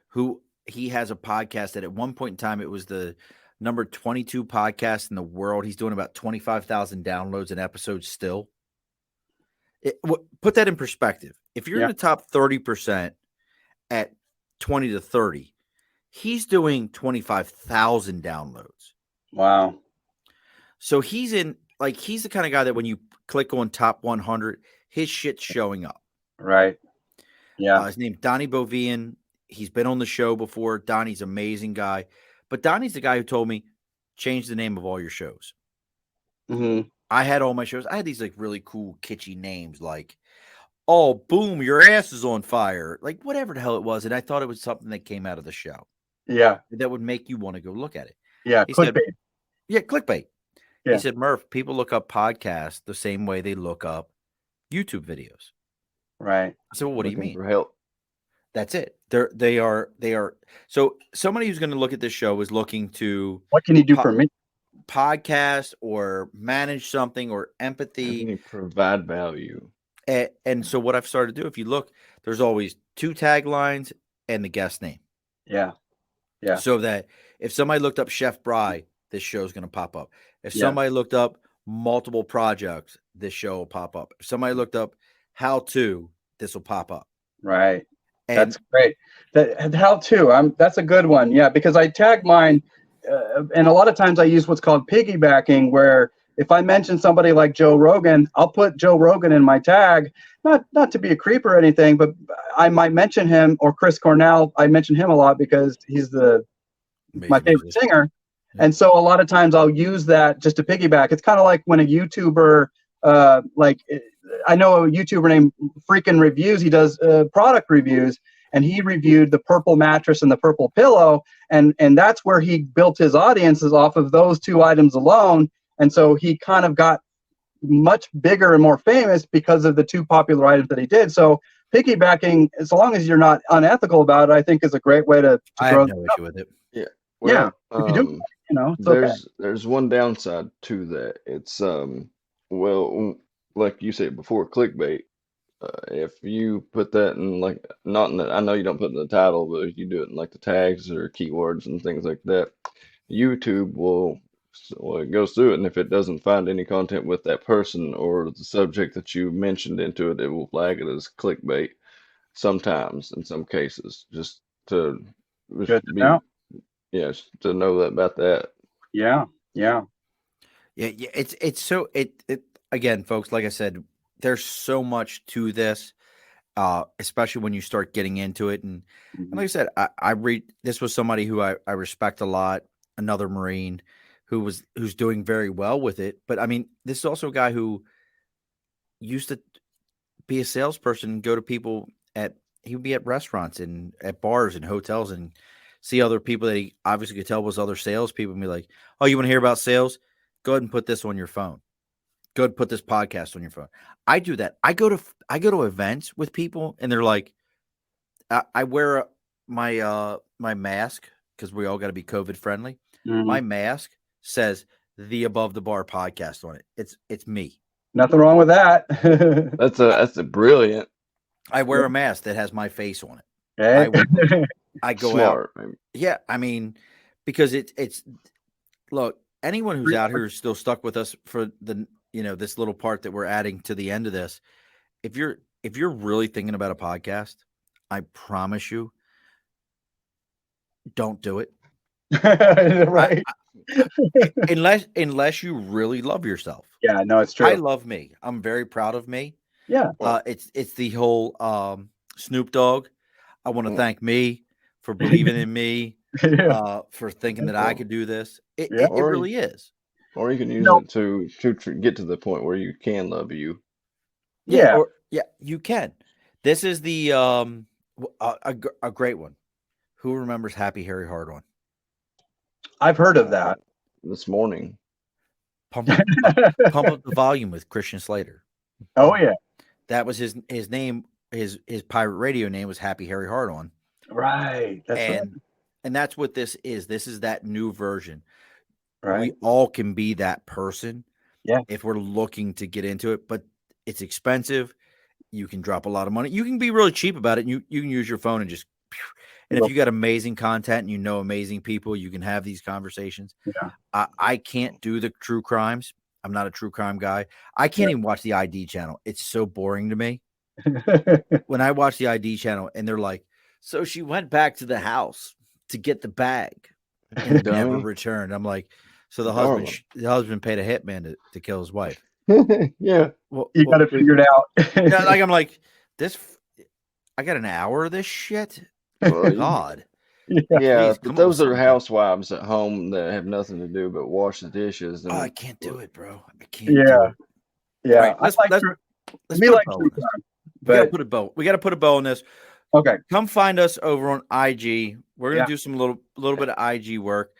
who he has a podcast that at one point in time it was the number 22 podcast in the world. He's doing about 25,000 downloads an episode still. Put that in perspective. If you're in the top 30% at 20 to 30, he's doing 25,000 downloads. Wow. So he's the kind of guy that when you click on top 100, his shit's showing up. Right. Yeah. His name's Donnie Bovian. He's been on the show before. Donnie's an amazing guy. But Donnie's the guy who told me, change the name of all your shows. Mm-hmm. I had all my shows. I had these like really cool, kitschy names like, oh, boom, your ass is on fire. Like whatever the hell it was. And I thought it was something that came out of the show. Yeah. That would make you want to go look at it. Yeah. Clickbait. Clickbait. Yeah. He said, Murph, people look up podcasts the same way they look up YouTube videos. Right. I said, well, what do you mean? For help. That's it. They are. So somebody who's going to look at this show is looking to what can you do for me? Podcast or manage something or empathy. Provide value. And so what I've started to do, if you look, there's always 2 taglines and the guest name. Yeah. Yeah. So that if somebody looked up Chef Bry, this show's going to pop up. If somebody looked up multiple projects, this show will pop up. If somebody looked up how to, this will pop up. Right. And that's great. How to, that's a good one. Yeah. Because I tag mine. And a lot of times I use what's called piggybacking, where if I mention somebody like Joe Rogan, I'll put Joe Rogan in my tag, not to be a creep or anything, but I might mention him, or Chris Cornell. I mention him a lot because he's my favorite singer. Yeah. And so a lot of times I'll use that just to piggyback. It's kind of like when a YouTuber, I know a YouTuber named Freakin' Reviews. He does product reviews, and he reviewed the purple mattress and the purple pillow. And that's where he built his audiences off of those 2 items alone. And so he kind of got much bigger and more famous because of the 2 popular items that he did. So piggybacking, as long as you're not unethical about it, I think is a great way to I grow. have no issue with it. Yeah. Well, if you do, there's one downside to that. It's like you said before, clickbait. If you put that in I know you don't put it in the title, but if you do it in like the tags or keywords and things like that, YouTube it goes through it, and if it doesn't find any content with that person or the subject that you mentioned into it, it will flag it as clickbait sometimes in some cases, just to know about that. Yeah. It's so again, folks, like I said, there's so much to this, especially when you start getting into it. And like I said, I read, this was somebody who I respect a lot, another Marine who's doing very well with it. But I mean, this is also a guy who used to be a salesperson and go to people he would be at restaurants and at bars and hotels and see other people that he obviously could tell was other salespeople and be like, oh, you want to hear about sales? Go ahead and put this on your phone. Go ahead and put this podcast on your phone. I do that. I go to events with people and they're like, I wear my mask because we all got to be COVID friendly. My mask says the Above the Bar podcast on it. It's me. Nothing wrong with that. That's a brilliant. I wear a mask that has my face on it. Hey. I go Smart, out. man. Yeah, I mean, because it's look, anyone who's out here is still stuck with us for the this little part that we're adding to the end of this. If you're really thinking about a podcast, I promise you, don't do it. Right. Unless you really love yourself. Yeah, no, it's true. I love me. I'm very proud of me. Yeah. It's the whole Snoop Dogg. I want to thank me for believing in me, for thinking that I could do this. It really is. Or you can use it to get to the point where you can love you. Yeah. You can. This is the a great one. Who remembers Happy Harry Hard On? I've heard of that. This morning. Pump up the volume with Christian Slater. Oh yeah. That was his name. His pirate radio name was Happy Harry Hard On. Right. And that's what this is. This is that new version. Right. We all can be that person. Yeah. If we're looking to get into it, but it's expensive. You can drop a lot of money. You can be really cheap about it. And you can use your phone and just. And if you got amazing content and amazing people, you can have these conversations. Yeah. I can't do the true crimes. I'm not a true crime guy. I can't even watch the ID channel. It's so boring to me. When I watch the ID channel and they're like, so she went back to the house to get the bag and never returned. I'm like, so the husband paid a hitman to kill his wife. Yeah. Well, you got it figured out. I'm like, I got an hour of this shit. Oh, God. Yeah, but those are housewives at home that have nothing to do but wash the dishes. And I can't do it, bro. I can't do it. Yeah. Right, let's put a bow on this. We got to put a bow on this. Okay. Come find us over on IG. We're going to do some little bit of IG work.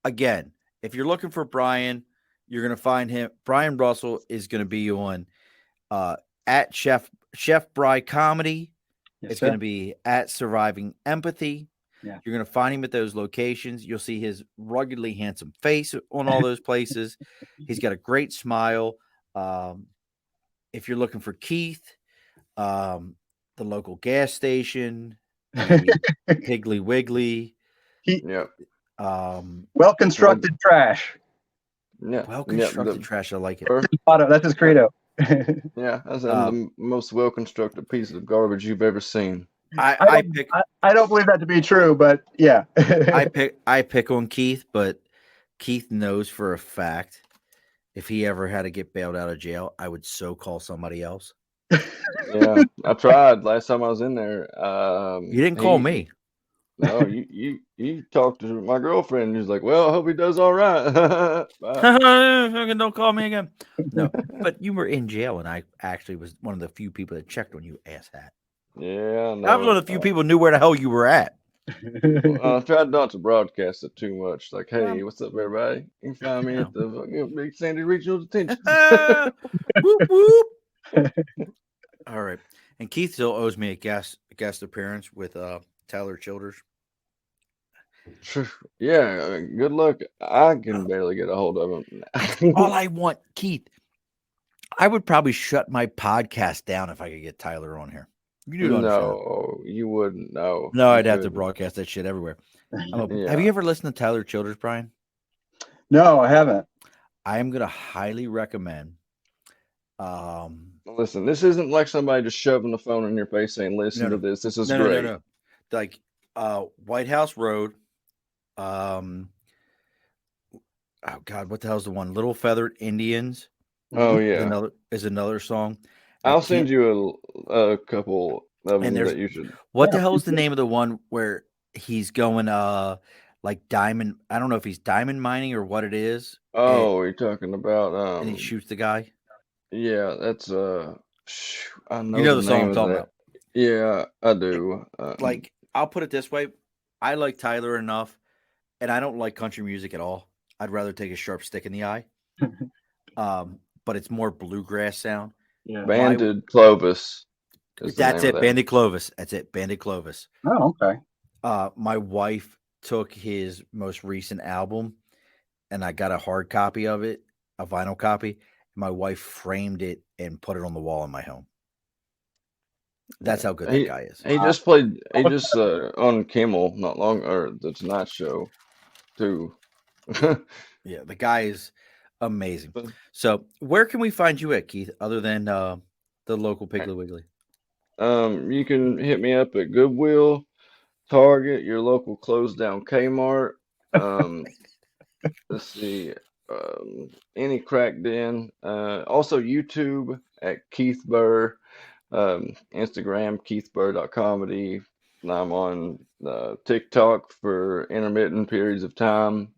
Again, if you're looking for Brian, you're going to find him. Brian Russell is going to be on at Chef Bry Comedy. Yes, it's going to be at Surviving Empathy. Yeah. You're going to find him at those locations. You'll see his ruggedly handsome face on all those places. He's got a great smile. If you're looking for Keith, the local gas station, Piggly Wiggly. Well-constructed trash. Yeah. Well-constructed trash. I like it. That's his credo. Yeah, that's the most well-constructed piece of garbage you've ever seen. I don't believe that to be true, but yeah. I pick on Keith, but Keith knows for a fact if he ever had to get bailed out of jail, I would so call somebody else. Yeah, I tried last time I was in there. You didn't call me. No, you talked to my girlfriend. And he's like, "Well, I hope he does all right." Don't call me again. No, but you were in jail, and I actually was one of the few people that checked on you, asshat. Yeah, I was one of the few people who knew where the hell you were at. I tried not to broadcast it too much. Like, hey, what's up, everybody? You can find me at the Big Sandy Regional Detention. Whoop whoop. All right, and Keith still owes me a guest appearance with Tyler Childers. Yeah, good luck. I can barely get a hold of him. All I want, Keith, I would probably shut my podcast down if I could get Tyler on here. No, you wouldn't. No, I'd have to broadcast that shit everywhere. Have you ever listened to Tyler Childers, Brian? No, I haven't. I am going to highly recommend. Listen, this isn't like somebody just shoving the phone in your face saying, "Listen to this. This is great." No. Like White House Road. Oh God, what the hell's the one? Little Feathered Indians. Oh yeah, is another song. I'll send you a couple of them that you should. What the hell is the name of the one where he's going like diamond? I don't know if he's diamond mining or what it is. Oh, you're talking about and he shoots the guy. Yeah, that's I know You know the the song name I'm of talking that. about. Yeah, I do. Like, I'll put it this way: I like Tyler enough, and I don't like country music at all. I'd rather take a sharp stick in the eye. But it's more bluegrass sound. Yeah. Banded Clovis is the That's name of it, that. Banded Clovis. That's it, Banded Clovis. Oh, okay. My wife took his most recent album, and I got a hard copy of it, a vinyl copy. My wife framed it and put it on the wall in my home. That's how good that guy is. He just played. He just on Kimmel not long, or the Tonight Show, too. Yeah, the guy is amazing. So, where can we find you at, Keith, other than the local Piggly Wiggly? You can hit me up at Goodwill, Target, your local closed down Kmart. Let's see, any crack den. Also YouTube at Keith Burr. Instagram keithburr.comedy. I'm on TikTok for intermittent periods of time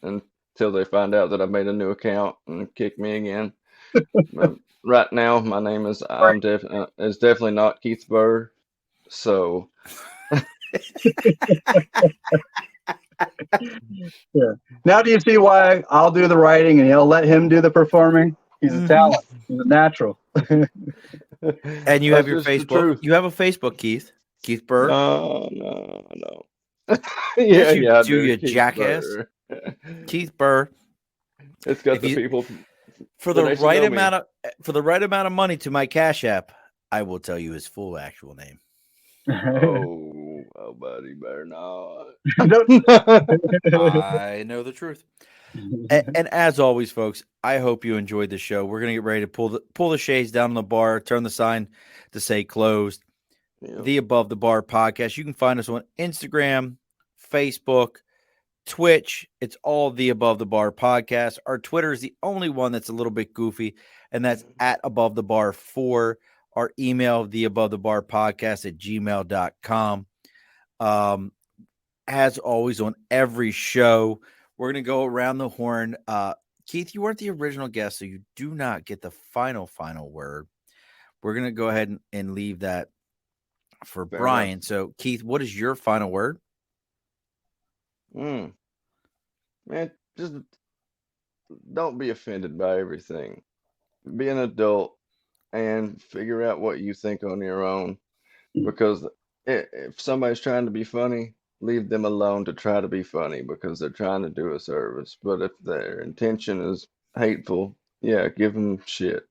until they find out that I've made a new account and kick me again. But right now, my name is is definitely not Keith Burr. So Yeah. Now do you see why I'll do the writing and he'll let him do the performing? He's a talent. He's a natural. And you have that's your just the Facebook. truth. You have a Facebook, Keith. Keith Burr. No. Yes, you I do, you Keith jackass. Burr. Keith Burr. It's got If the you- people For that the actually right know me. amount of money to my Cash App, I will tell you his full actual name. Oh, buddy, better not. I know the truth. And as always, folks, I hope you enjoyed the show. We're gonna get ready to pull the shades down on the bar, turn the sign to say closed. Yep. The Above the Bar podcast. You can find us on Instagram, Facebook, Twitch. It's all the Above the Bar podcast. Our Twitter is the only one that's a little bit goofy, and that's at Above the Bar 4. Our email, the Above the Bar podcast at gmail.com. As always, on every show, we're going to go around the horn. Keith, you weren't the original guest, so you do not get the final word. We're going to go ahead and leave that for Fair Brian. enough. So, Keith, what is your final word? Man, just don't be offended by everything. Be an adult and figure out what you think on your own. Because if somebody's trying to be funny, leave them alone to try to be funny because they're trying to do a service. But if their intention is hateful, yeah, give them shit.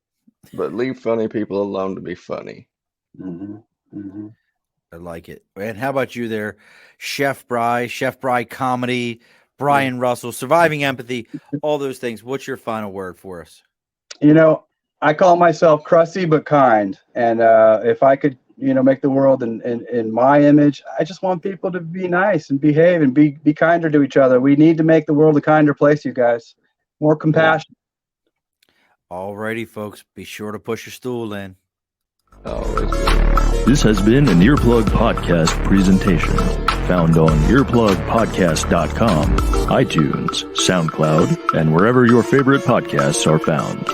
But leave funny people alone to be funny. I like it. And how about you there, Chef Bry Comedy, Brian Russell, Surviving Empathy, all those things. What's your final word for us? You know, I call myself crusty but kind. And if I could, make the world in my image, I just want people to be nice and behave and be kinder to each other. We need to make the world a kinder place, you guys. More compassion. All righty, folks. Be sure to push your stool in. Always. This has been an Earplug Podcast presentation, found on earplugpodcast.com, iTunes, SoundCloud, and wherever your favorite podcasts are found.